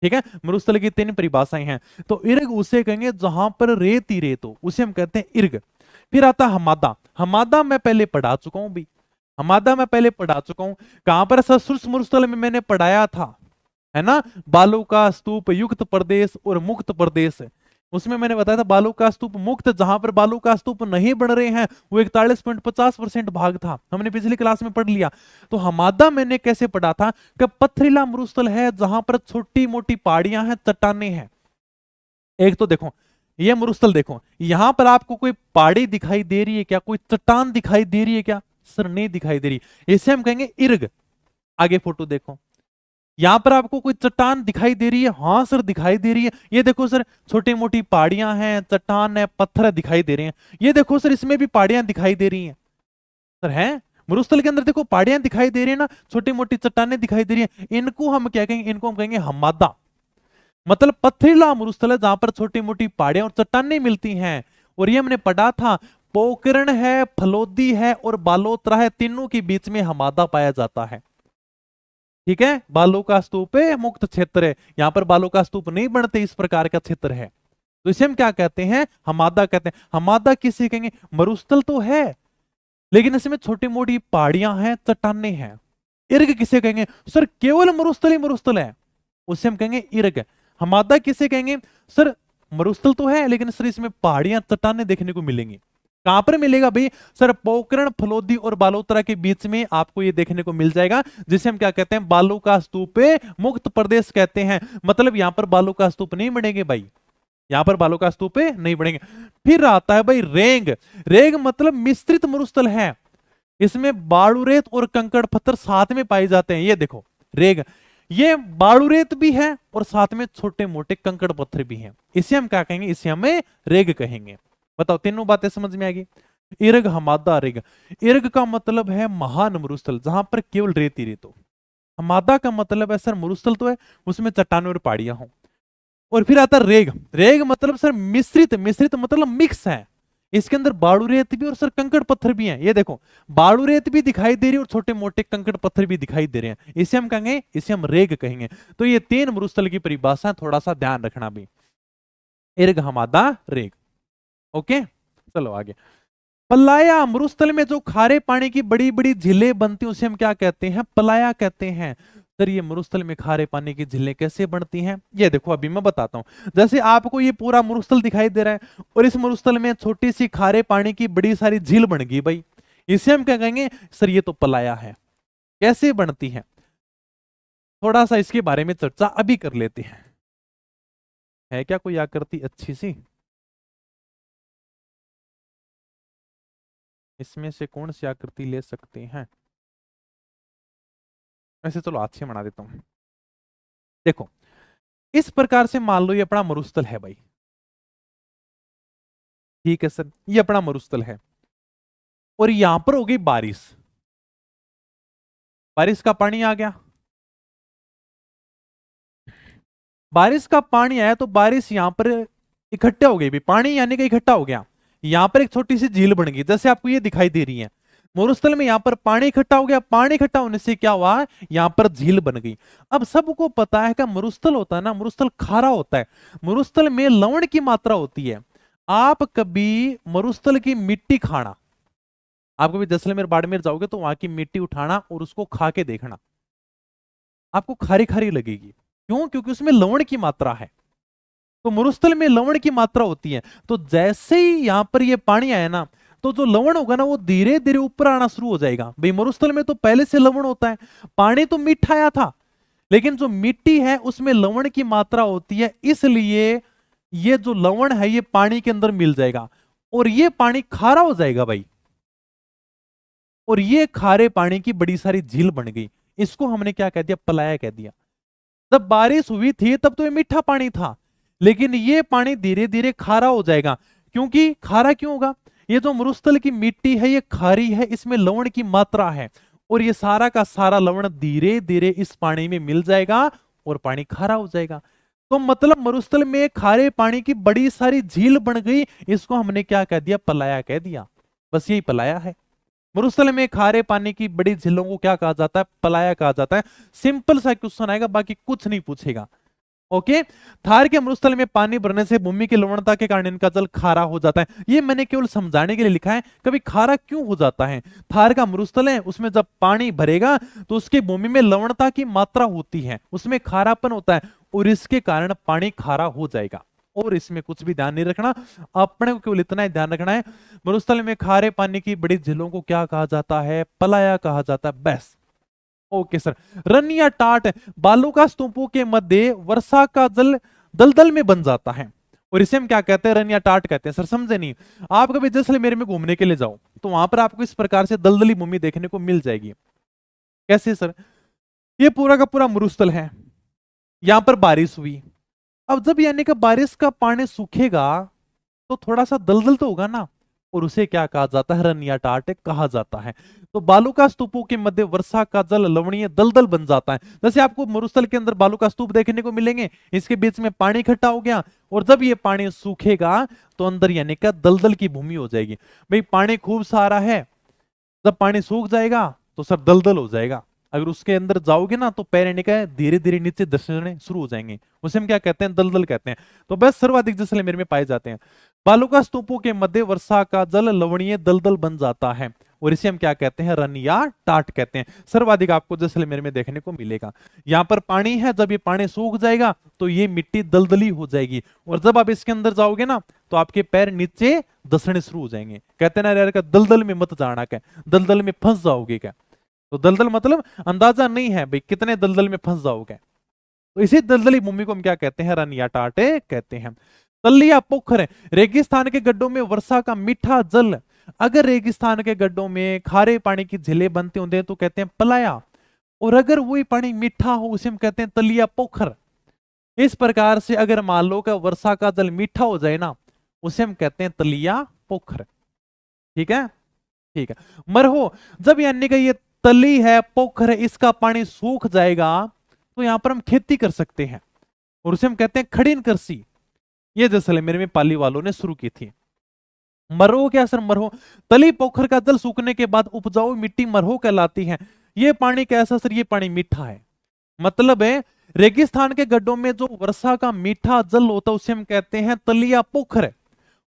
ठीक है, मरुस्थल की 3 परिभाषाएं हैं। तो इर्ग उसे कहेंगे जहां पर रेत ही रेत हो, उसे हम कहते हैं इर्ग। फिर आता हमादा। हमादा मैं पहले पढ़ा चुका हूं भी, हमादा मैं पहले पढ़ा चुका हूं। कहां पर? ससुर मरुस्थल में मैंने पढ़ाया था, है ना, बालू का स्तूप युक्त प्रदेश और मुक्त प्रदेश। उसमें मैंने बताया था बालू का स्तूप मुक्त, जहां पर बालू का स्तूप नहीं बन रहे हैं वो 41.50% भाग था, हमने पिछली क्लास में पढ़ लिया। तो हमादा मैंने कैसे पढ़ा था कि पथरीला मरुस्थल है जहां पर छोटी मोटी पहाड़ियां हैं, चट्टाने हैं। एक तो देखो ये मरुस्थल, देखो यहां पर आपको कोई पहाड़ी दिखाई दे रही है क्या? कोई चट्टान दिखाई दे रही है क्या? सर नहीं दिखाई दे रही, इसे हम कहेंगे इर्ग। आगे फोटो देखो, यहां पर आपको कोई चट्टान दिखाई दे रही है? हाँ सर दिखाई दे रही है। ये देखो सर छोटी मोटी पहाड़ियां हैं, चट्टान है, पत्थर दिखाई दे रहे हैं। ये देखो सर इसमें भी पहाड़ियां दिखाई दे रही हैं। सर है मरुस्थल के अंदर देखो पहाड़ियां दिखाई दे रही है ना, छोटी मोटी चट्टानें दिखाई दे रही है। इनको हम क्या कहेंगे? इनको हम कहेंगे हमादा। मतलब पथरीला मरुस्थल है जहां पर छोटी मोटी पहाड़ियां और चट्टानें मिलती हैं। और ये हमने पढ़ा था, पोकरण है, फलोदी है और बालोतरा है, तीनों के बीच में हमादा पाया जाता है। ठीक है, बालू का स्तूप है, मुक्त क्षेत्र है, यहां पर बालू का स्तूप नहीं बनते, इस प्रकार का क्षेत्र है। तो इसे हम क्या कहते हैं? हमादा कहते हैं। हमादा किसे कहेंगे? मरुस्थल तो है लेकिन इसमें छोटी मोटी पहाड़ियां हैं, चट्टाने हैं। इर्ग किसे कहेंगे? सर केवल मरुस्थल ही मरुस्थल है, उसे हम कहेंगे इर्ग। हमादा किसे कहेंगे? सर मरुस्थल तो है लेकिन सर इसमें पहाड़ियां, चट्टाने देखने को मिलेंगी। कहां पर मिलेगा भाई? सर पोकरण, फलोदी और बालोतरा के बीच में आपको ये देखने को मिल जाएगा, जिसे हम क्या कहते हैं? बालू का स्तूप मुक्त प्रदेश कहते हैं। मतलब यहां पर बालू का स्तूप नहीं बनेंगे भाई, यहां पर बालू का स्तूप नहीं बनेंगे। फिर आता है भाई रेंग। रेंग मतलब मिश्रित मरुस्थल है, इसमें बालू रेत और कंकड़ पत्थर साथ में पाए जाते हैं। ये देखो रेग, ये बालू रेत भी है और साथ में छोटे मोटे कंकड़ पत्थर भी हैं। इसे हम क्या कहेंगे? इसे हमें रेग कहेंगे। बताओ तीनों बातें समझ में आएगी? इर्ग, हमादा, रेग। इर्ग का मतलब है महान मरुस्थल जहां पर केवल रेत ही रेत हो। हमादा का मतलब है सर मरुस्थल तो है उसमें चट्टानें और पहाड़ियां हो। और फिर आता रेग। रेग मतलब सर मिश्रित, मिश्रित मतलब मिक्स है, इसके अंदर बालू रेत भी और सर कंकड़ पत्थर भी हैं। ये देखो बालू रेत भी दिखाई दे रही है और छोटे मोटे कंकड़ पत्थर भी दिखाई दे रहे हैं, इसे हम कहेंगे, इसे हम रेग कहेंगे। तो ये 3 मरुस्थल की परिभाषा थोड़ा सा ध्यान रखना भी, इर्ग, हमादा, रेग। ओके चलो आगे। पलाया, मरुस्थल में जो खारे पानी की बड़ी बड़ी झीलें बनती हैं उसे हम क्या कहते हैं? पलाया कहते हैं। सर ये मरुस्थल में खारे पानी की झीलें कैसे बनती हैं? ये देखो अभी मैं बताता हूं। जैसे आपको ये पूरा मरुस्थल दिखाई दे रहा है और इस मरुस्थल में छोटी सी खारे पानी की बड़ी सारी झील बन गई भाई, इसे हम क्या कहेंगे? सर ये तो पलाया है। कैसे बनती है थोड़ा सा इसके बारे में चर्चा अभी कर लेते हैं। है क्या कोई आकृति अच्छी सी? इसमें से कौन सी आकृति ले सकते हैं? ऐसे चलो हाथ से बना देता हूं। देखो इस प्रकार से मान लो ये अपना मरुस्थल है भाई, ठीक है सर, ये अपना मरुस्थल है और यहां पर हो गई बारिश, बारिश का पानी आ गया। बारिश का पानी आया तो बारिश यहां पर इकट्ठा हो गई भी, पानी यानी कि इकट्ठा हो गया, यहां पर एक छोटी सी झील बन गई जैसे आपको ये दिखाई दे रही है। मरुस्थल में यहां पर पानी इकट्ठा हो गया, पानी इकट्ठा होने से क्या हुआ? यहां पर झील बन गई। अब सबको पता है कि मरुस्थल होता है ना, मरुस्थल खारा होता है, मरुस्थल में लवण की मात्रा होती है। आप कभी मरुस्थल की मिट्टी खाना, आप कभी जैसलमेर बाड़मेर जाओगे तो वहां की मिट्टी उठाना और उसको खा के देखना, आपको खारी खारी लगेगी। क्यों? क्योंकि उसमें लवण की मात्रा है। तो मरुस्थल में लवण की मात्रा होती है, तो जैसे ही यहां पर ये पानी आया ना तो जो लवण होगा ना वो धीरे धीरे ऊपर आना शुरू हो जाएगा। भाई मरुस्थल में तो पहले से लवण होता है, पानी तो मीठा आया था लेकिन जो मिट्टी है उसमें लवण की मात्रा होती है, इसलिए ये जो लवण है ये पानी के अंदर मिल जाएगा और ये पानी खारा हो जाएगा भाई, और ये खारे पानी की बड़ी सारी झील बन गई। इसको हमने क्या कह दिया, पलाया कह दिया। जब बारिश हुई थी तब तो ये मीठा पानी था, लेकिन ये पानी धीरे धीरे खारा हो जाएगा। क्योंकि खारा क्यों होगा, ये जो मरुस्थल की मिट्टी है ये खारी है, इसमें लवण की मात्रा है, और ये सारा का सारा लवण धीरे धीरे इस पानी में मिल जाएगा और पानी खारा हो जाएगा। तो मतलब मरुस्थल में खारे पानी की बड़ी सारी झील बन गई, इसको हमने क्या कह दिया, पलाया कह दिया। बस यही पलाया है। मरुस्थल में खारे पानी की बड़ी झीलों को क्या कहा जाता है, पलाया कहा जाता है। सिंपल सा क्वेश्चन आएगा, बाकी कुछ नहीं पूछेगा। ओके। थार के मरुस्थल में पानी भरने से भूमि की लवणता के कारण इनका जल खारा हो जाता है। ये मैंने केवल समझाने के लिए लिखा है, कभी खारा क्यों हो जाता है। थार का मरुस्थल है, उसमें जब पानी भरेगा तो उसकी भूमि में लवणता की मात्रा होती है, उसमें खारापन होता है, और इसके कारण पानी खारा हो जाएगा। और इसमें कुछ भी ध्यान नहीं रखना, अपने को केवल इतना ही ध्यान रखना है, मरुस्थल में खारे पानी की बड़ी झीलों को क्या कहा जाता है, पलाया कहा जाता है। बस। Okay sir. रन या टाट बालू का स्तूपों के मध्य वर्षा का जल दलदल में बन जाता है, और इसे हम क्या कहते हैं, रन या टाट कहते हैं। सर समझे नहीं, आप कभी जैसलमेर में घूमने के लिए जाओ तो वहां पर आपको इस प्रकार से दलदली भूमि देखने को मिल जाएगी। कैसे सर, ये पूरा का पूरा मरुस्थल है, यहां पर बारिश हुई, अब जब यानी कि बारिश का पानी सूखेगा तो थोड़ा सा दलदल तो होगा ना, और उसे क्या कहा जाता है, रन या टाट कहा जाता है। तो बालू का स्तूपों के मध्य वर्षा का जल लवणीय दलदल बन जाता है। जैसे आपको मरुस्थल के अंदर बालू का स्तूप देखने को मिलेंगे, इसके बीच में पानी इकट्ठा हो गया, और जब ये पानी सूखेगा तो अंदर यानी कि दलदल की भूमि हो जाएगी। भाई पानी खूब सारा है, जब पानी सूख जाएगा तो सर दलदल हो जाएगा। अगर उसके अंदर जाओगे ना तो पैर यानी कि धीरे धीरे नीचे धंसने शुरू हो जाएंगे, उसे हम क्या कहते हैं, दलदल कहते हैं। तो बस सर्वाधिक जैसलमेर में पाए जाते हैं। बालू का स्तूपों के मध्य वर्षा का जल लवणीय दलदल बन जाता है, और इसे हम क्या कहते हैं, रन या टाट कहते हैं। सर्वाधिक आपको जैसलमेर में देखने को मिलेगा। यहाँ पर पानी है, जब ये पानी सूख जाएगा तो ये मिट्टी दलदली हो जाएगी, और जब आप इसके अंदर जाओगे ना तो आपके पैर नीचे धंसने शुरू हो जाएंगे। कहते हैं ना यार का दलदल में मत जाना, क्या दलदल में फंस जाओगे क्या। तो दलदल मतलब अंदाजा नहीं है भाई कितने दलदल में फंस जाओगे। तो इसी दलदली भूमि को हम क्या कहते हैं, रन या टाटे कहते हैं। तलिया पोखर, रेगिस्तान के गड्ढों में वर्षा का मीठा जल, अगर रेगिस्तान के गड्ढों में खारे पानी की झीलें बनते होते हैं तो कहते हैं पलाया, और अगर वही पानी मीठा हो उसे हम कहते हैं तलिया पोखर। इस प्रकार से अगर मान लो का वर्षा का जल मीठा हो जाए ना, उसे हम कहते हैं तलिया पोखर। ठीक है, ठीक है। मरहो, जब यानी कि ये तली है, पोखर है, इसका पानी सूख जाएगा तो यहां पर हम खेती कर सकते हैं, और उसे हम कहते हैं खड़ीन कृषि। ये जैसलमेर में पाली वालों ने शुरू की थी। मरहो क्या सर, मरहो तली पोखर का जल सूखने के बाद उपजाऊ मिट्टी मरहो कहलाती है। ये पानी कैसा सर, ये पानी मीठा है। मतलब है रेगिस्तान के गड्ढों में जो वर्षा का मीठा जल होता है उसे हम कहते हैं तलिया पोखर।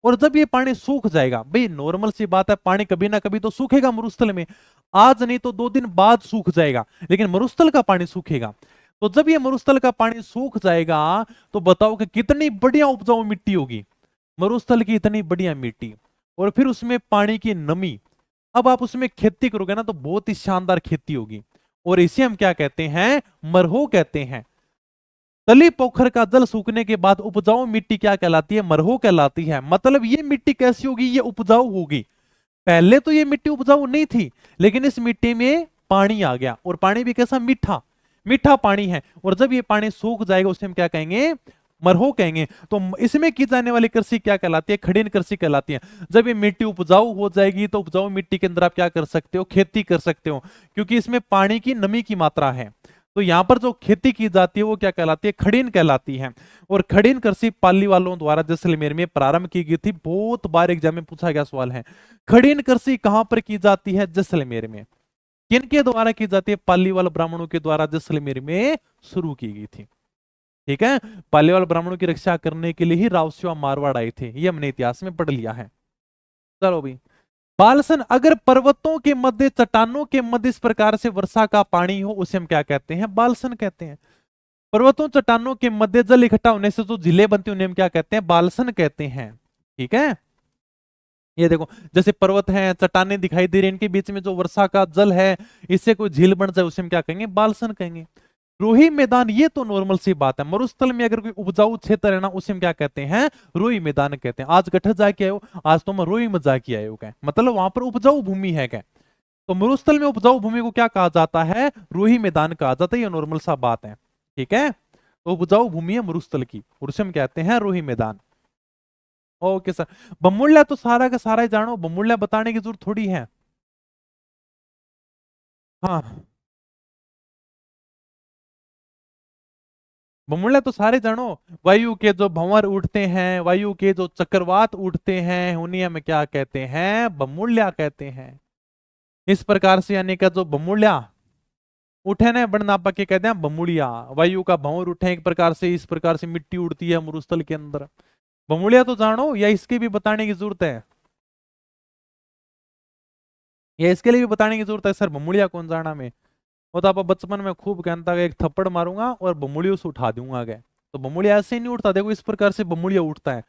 और जब ये पानी सूख जाएगा, भाई नॉर्मल सी बात है, पानी कभी ना कभी तो सूखेगा मरुस्थल में, आज नहीं तो 2 दिन बाद सूख जाएगा, लेकिन मरुस्थल का पानी सूखेगा। तो जब ये मरुस्थल का पानी सूख जाएगा तो बताओ कि कितनी बढ़िया उपजाऊ मिट्टी होगी, मरुस्थल की इतनी बढ़िया मिट्टी, और फिर उसमें पानी की नमी। अब आप उसमें खेती करोगे ना तो बहुत ही शानदार खेती होगी, और इसे हम क्या कहते हैं, मरहो कहते हैं। तली पोखर का जल सूखने के बाद उपजाऊ मिट्टी क्या कहलाती है, मरहो कहलाती है। मतलब ये मिट्टी कैसी होगी, ये उपजाऊ होगी। पहले तो ये मिट्टी उपजाऊ नहीं थी, लेकिन इस मिट्टी में पानी आ गया, और पानी भी कैसा, मीठा मीठा पानी है, और जब ये पानी सूख जाएगा उसे हम क्या कहेंगे, मरहो कहेंगे। तो इसमें की जाने वाली कृषि क्या कहलाती है, खड़ीन कृषि कहलाती है। जब ये मिट्टी उपजाऊ हो जाएगी तो उपजाऊ मिट्टी के अंदर आप क्या कर सकते हो, खेती कर सकते हो, क्योंकि इसमें पानी की नमी की मात्रा है। तो यहां पर जो खेती की जाती है वो क्या कहलाती है, खड़ीन कहलाती है। और खड़ीन कृषि पाली वालों द्वारा जैसलमेर में प्रारंभ की गई थी। बहुत बार एग्जाम में पूछा गया सवाल है, खड़ीन कृषि कहां पर की जाती है, जैसलमेर में। किनके द्वारा की जाती है, पालीवाल ब्राह्मणों के द्वारा जैसलमेर में शुरू की गई थी। ठीक है, पालीवाल ब्राह्मणों की रक्षा करने के लिए ही रावसिया मारवाड़ आए थे, ये हमने इतिहास में पढ़ लिया है। चलो भाई, बालसन, अगर पर्वतों के मध्य, चट्टानों के मध्य इस प्रकार से वर्षा का पानी हो उसे हम क्या कहते हैं, बालसन कहते हैं। पर्वतों चट्टानों के मध्य जल इकट्ठा होने से जो झीलें बनती हैं उन्हें हम क्या कहते हैं, बालसन कहते हैं। ठीक है, ये देखो जैसे पर्वत हैं, चट्टानें दिखाई दे रही हैं, इनके बीच में जो वर्षा का जल है, इससे कोई झील बन जाए उसे हम क्या कहेंगे, बालसन कहेंगे। रोही मैदान, ये तो नॉर्मल सी बात है। मरुस्थल में अगर कोई उपजाऊ क्षेत्र है ना, उसे हम क्या कहते हैं, रोही मैदान कहते हैं। आज गठर जाके आयो, आज तो मैं रोही में जाके आयो, क्या मतलब वहां पर उपजाऊ भूमि है क्या। तो मरुस्थल में उपजाऊ भूमि को क्या कहा जाता है, रोही मैदान कहा जाता है। ये नॉर्मल सा बात है, ठीक है। तो उपजाऊ भूमि है मरुस्थल की, और उसे हम कहते हैं रोही मैदान। Okay sir. बमुल्ला तो सारा का सारा ही जानो, बमुल्ला बताने की जरूरत थोड़ी है। हाँ, बमुल्ला तो सारे जानो। वायु के जो भंवर उठते हैं, वायु के जो चक्रवात उठते हैं, उन्हें हम क्या कहते हैं, बमुल्ला कहते हैं। इस प्रकार से यानी कि जो बमुल्ला उठे ना बड़नापा के कहते हैं बमुड़िया। वायु का भंवर उठे एक प्रकार से, इस प्रकार से मिट्टी उड़ती है मरुस्थल के अंदर। बमुड़िया तो जानो, या इसके भी बताने की जरूरत है, या इसके लिए भी बताने की जरूरत है सर, बमुड़िया कौन जाना में। वो तो आप बचपन में खूब कहता है, एक थप्पड़ मारूंगा और बमुड़ियों से उठा दूंगा गए। तो बमुड़िया ऐसे ही नहीं उठता, देखो इस प्रकार से बमुड़िया उठता है।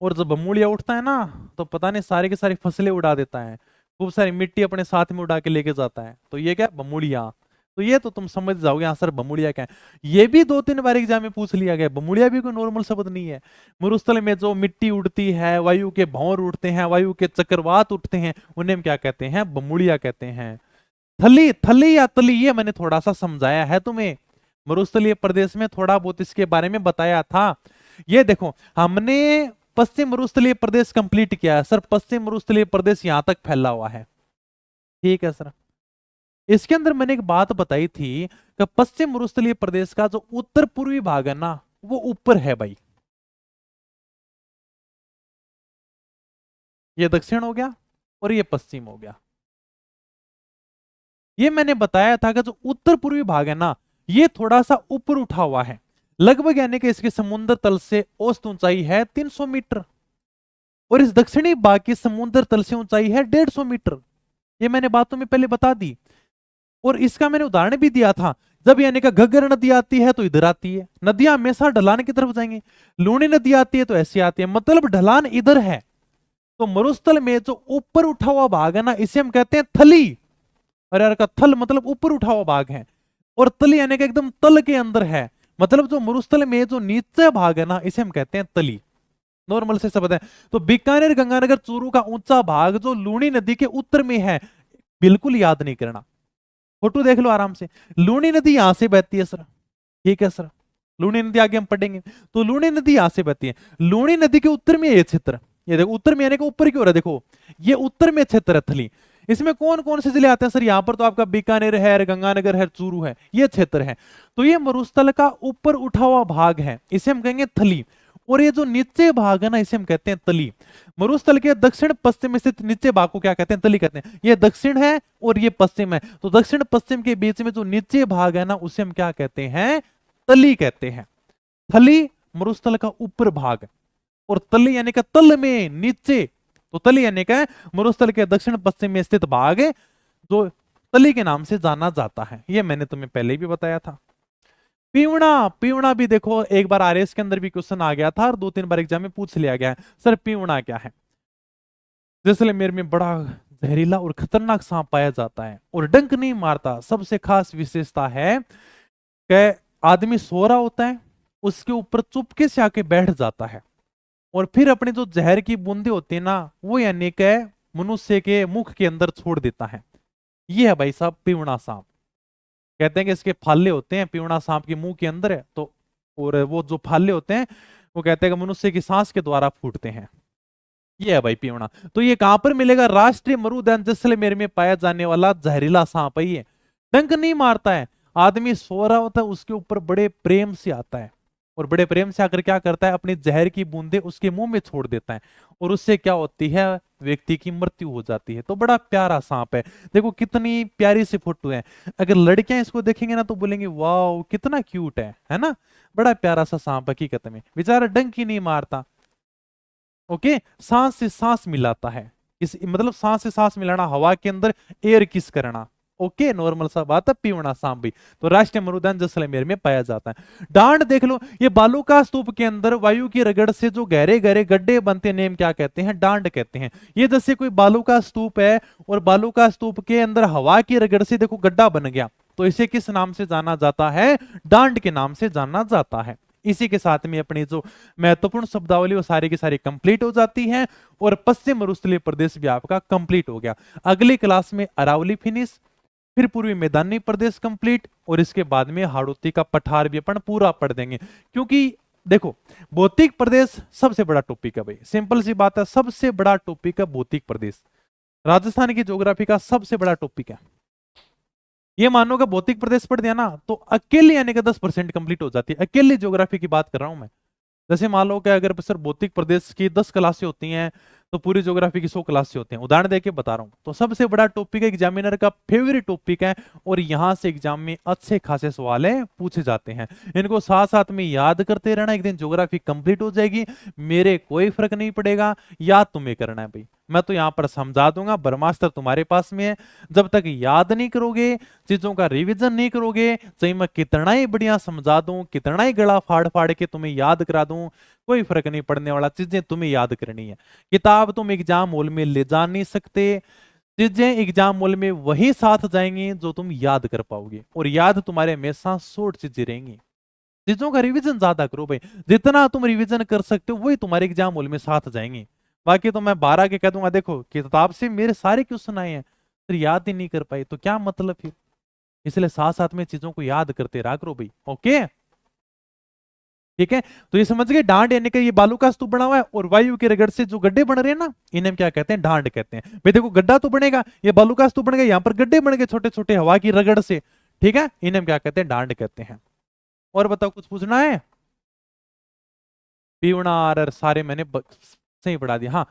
और जब बमुड़िया उठता है ना, तो पता नहीं सारी की सारी फसलें उड़ा देता है, खूब सारी मिट्टी अपने साथ में उड़ा के लेके जाता है। तो ये क्या, बमुड़िया। तो ये तो तुम समझ जाओगे आंसर बमुड़िया क्या है। ये भी 2-3 बार एग्जाम में पूछ लिया गया, बमुड़िया भी कोई नॉर्मल शब्द नहीं है। मरुस्थल में जो मिट्टी उड़ती है, वायु के भंवर उठते हैं, वायु के चक्रवात उठते हैं, उन्हें हम क्या कहते हैं, बमुड़िया कहते हैं। थली, थली या तली, ये मैंने थोड़ा सा समझाया है तुम्हें, मरुस्थलीय प्रदेश में थोड़ा बहुत इसके बारे में बताया था। ये देखो, हमने पश्चिम मरुस्थलीय प्रदेश कंप्लीट किया है सर, पश्चिम मरुस्थलीय प्रदेश यहां तक फैला हुआ है, ठीक है सर। इसके अंदर मैंने एक बात बताई थी कि पश्चिम मरुस्थलीय प्रदेश का जो उत्तर पूर्वी भाग है ना, वो ऊपर है भाई। ये दक्षिण हो गया और ये पश्चिम हो गया। ये मैंने बताया था कि जो उत्तर पूर्वी भाग है ना, ये थोड़ा सा ऊपर उठा हुआ है, लगभग यानी कि इसके समुद्र तल से औसत ऊंचाई है 300 मीटर, और इस दक्षिणी भाग की समुद्र तल से ऊंचाई है 150 मीटर। ये मैंने बातों में पहले बता दी, और इसका मैंने उदाहरण भी दिया था। जब यानी कि घग्गर नदी आती है तो इधर आती है, नदियां हमेशा ढलान की तरफ जाएंगी। लूणी नदी आती है तो ऐसी आती है, मतलब ढलान इधर है। तो मरुस्थल में जो ऊपर उठा हुआ भाग है ना, इसे हम कहते हैं थली। और यार का थल मतलब ऊपर उठा हुआ भाग है, और तली यानी कि एकदम तल के अंदर है, मतलब जो मरुस्थल में जो नीचे भाग है ना, इसे हम कहते हैं तली। नॉर्मल से शब्द है। तो बीकानेर गंगानगर चूरू का ऊंचा भाग जो लूणी नदी के उत्तर में है, बिल्कुल याद नहीं करना, फोटो देख लो आराम से। लूणी नदी यहां से बहती है सर, ठीक है सर, लूणी नदी आगे हम पढ़ेंगे। तो लूणी नदी यहां से बहती है, लूणी नदी के उत्तर में ये क्षेत्र, ये देखो उत्तर में, यानी कि ऊपर की ओर है, देखो ये उत्तर में क्षेत्र है थली। इसमें कौन कौन से जिले आते हैं सर, यहाँ पर तो आपका बीकानेर है, गंगानगर है, चूरू है, ये क्षेत्र है। तो ये मरुस्थल का ऊपर उठा हुआ भाग है, इसे हम कहेंगे थली। और ये जो नीचे भाग है ना, इसे हम कहते हैं तली। मरुस्थल के दक्षिण पश्चिम स्थित नीचे भाग को क्या कहते हैं, तली कहते हैं। ये दक्षिण है और ये पश्चिम है, तो दक्षिण पश्चिम के बीच में जो नीचे भाग है ना, उसे हम क्या कहते हैं, तली कहते हैं। थली मरुस्थल का ऊपर भाग, और तली यानी कि तल में नीचे। तो तली यानी कि मरुस्थल के दक्षिण पश्चिम में स्थित भाग जो तली के नाम से जाना जाता है। ये मैंने तुम्हें पहले भी बताया था। पीवना, पीवना भी देखो एक बार आरएस के अंदर भी क्वेश्चन आ गया था, और 2-3 बार एग्जाम में पूछ लिया गया है, सर पीवना क्या है। जैसलमेर में बड़ा जहरीला और खतरनाक सांप पाया जाता है, और डंक नहीं मारता। सबसे खास विशेषता है कि आदमी सो रहा होता है, उसके ऊपर चुपके से आके बैठ जाता है, और फिर अपने जो जहर की बूंदे होती है ना, वो यानी कि मनुष्य के मुख के अंदर छोड़ देता है। ये है भाई साहब पीवना सांप। कहते हैं कि इसके फाले होते हैं पीवना सांप के मुंह के अंदर है, तो और वो जो फाले होते हैं, वो कहते हैं कि मनुष्य की सांस के द्वारा फूटते हैं। ये है भाई पीवना। तो ये कहां पर मिलेगा, राष्ट्रीय मरुउद्यान जैसलमेर में पाया जाने वाला जहरीला सांप है ये। डंक नहीं मारता है, आदमी सो रहा होता है, उसके ऊपर बड़े प्रेम से आता है, और बड़े प्रेम से आकर क्या करता है, अपनी जहर की बूंदे उसके मुंह में छोड़ देता है, और उससे क्या होती है, व्यक्ति की मृत्यु हो जाती है। तो बड़ा प्यारा सांप है। देखो कितनी प्यारी सी फोटो है, अगर लड़कियां इसको देखेंगे ना तो बोलेंगे वाह कितना क्यूट है ना। बड़ा प्यारा सा सांप हकीकत में, बेचारा डंक ही नहीं मारता। ओके, सांस से सांस मिलाता है, इस मतलब सांस से सांस मिलाना, हवा के अंदर एयर किस करना। ओके, नॉर्मल सा बात है। पीवना सांप भी तो राष्ट्रीय मरुउद्यान जैसलमेर में पाया जाता है। डांड देख लो, ये बालू का स्तूप के अंदर वायु की रगड़ से जो गहरे गहरे गड्ढे बनते, नेम क्या कहते हैं, डांड कहते हैं। ये जैसे कोई बालू का स्तूप है, और बालू का स्तूप के अंदर हवा की रगड़ से देखो गड्ढा बन गया, तो इसे किस नाम से जाना जाता है? डांड के नाम से जाना जाता है। इसी के साथ में अपनी जो महत्वपूर्ण शब्दावली वो सारी की सारी कंप्लीट हो जाती है और पश्चिम मरुस्थलीय प्रदेश भी आपका कंप्लीट हो गया। अगली क्लास में अरावली फिनिश, फिर पूर्वी मैदानी प्रदेश कंप्लीट और इसके बाद में हाड़ौती का पठार भी अपन पूरा पढ़ देंगे। क्योंकि देखो भौतिक प्रदेश सबसे बड़ा टॉपिक है भाई, सिंपल सी बात है, सबसे बड़ा टॉपिक है भौतिक प्रदेश। राजस्थान की ज्योग्राफी का सबसे बड़ा टॉपिक है। ये मानो कि भौतिक प्रदेश पढ़ दिया ना तो अकेले यानी कि 10% कंप्लीट हो जाती है। अकेले ज्योग्राफी की बात कर रहा हूं मैं। जैसे मान लो कि अगर सर भौतिक प्रदेश की 10 क्लासें होती हैं तो पूरी ज्योग्राफी की 100 क्लासें होती हैं, उदाहरण देके बता रहा हूं। तो सबसे बड़ा टॉपिक है, एग्जामिनर का फेवरेट टॉपिक है और यहां से एग्जाम में अच्छे खासे सवाल पूछे जाते हैं। इनको साथ साथ में याद करते रहना, एक दिन ज्योग्राफी कंप्लीट हो जाएगी, मेरे कोई फर्क नहीं पड़ेगा, याद तुम्हें करना है भाई। मैं तो यहां पर समझा दूंगा, ब्रह्मास्त्र तुम्हारे पास में है। जब तक याद नहीं करोगे, चीजों का रिवीजन नहीं करोगे, चाहे मैं कितना ही बढ़िया समझा दूं, कितना ही गला फाड़ फाड़ के तुम्हें याद करा दूं, कोई फर्क नहीं पड़ने वाला। चीजें तुम्हें याद करनी है। किताब तुम एग्जाम हॉल में ले जा नहीं सकते, चीजें एग्जाम हॉल में वही साथ जाएंगी जो तुम याद कर पाओगे, और याद तुम्हारे हमेशा शॉर्ट चीजें रहेंगी। चीजों का रिवीजन ज्यादा करो भाई, जितना तुम रिवीजन कर सकते हो वही तुम्हारे एग्जाम हॉल में साथ जाएंगे। बाकी तो मैं 12 के कह दूंगा, देखो किताब से मेरे सारे क्वेश्चन आए हैं, फिर याद ही नहीं कर पाए तो क्या मतलब फिर। इसलिए साथ साथ में चीजों को याद करते रहा करो भाई। ओके ठीक है, तो ये समझ गए, डांड यानी कि ये बालू का स्तूप बना हुआ है और वायु के रगड़ से जो गड्ढे बन रहे हैं ना, इन्हें क्या कहते हैं? डांड कहते हैं भाई। देखो गड्ढा तो बनेगा, ये बालू का स्तूप बनेगा, यहाँ पर गड्ढे बन गए छोटे छोटे हवा की रगड़ से, ठीक है, इन्हें क्या कहते हैं? डांड कहते हैं। और बताओ कुछ पूछना है? पीवना आर सारे मैंने सही पढ़ा दिया। हाँ,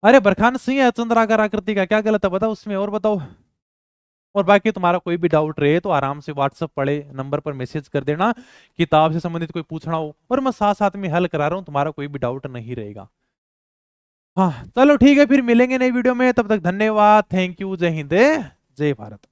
अरे बरखान सिंह है चंद्राकार आकृति का, क्या गलत है बताओ उसमें, और बताओ। और बाकी तुम्हारा कोई भी डाउट रहे तो आराम से व्हाट्सएप पढ़े नंबर पर मैसेज कर देना, किताब से संबंधित कोई पूछना हो, और मैं साथ साथ में हल करा रहा हूं, तुम्हारा कोई भी डाउट नहीं रहेगा। हाँ चलो ठीक है, फिर मिलेंगे नई वीडियो में, तब तक धन्यवाद, थैंक यू, जय हिंद जय भारत।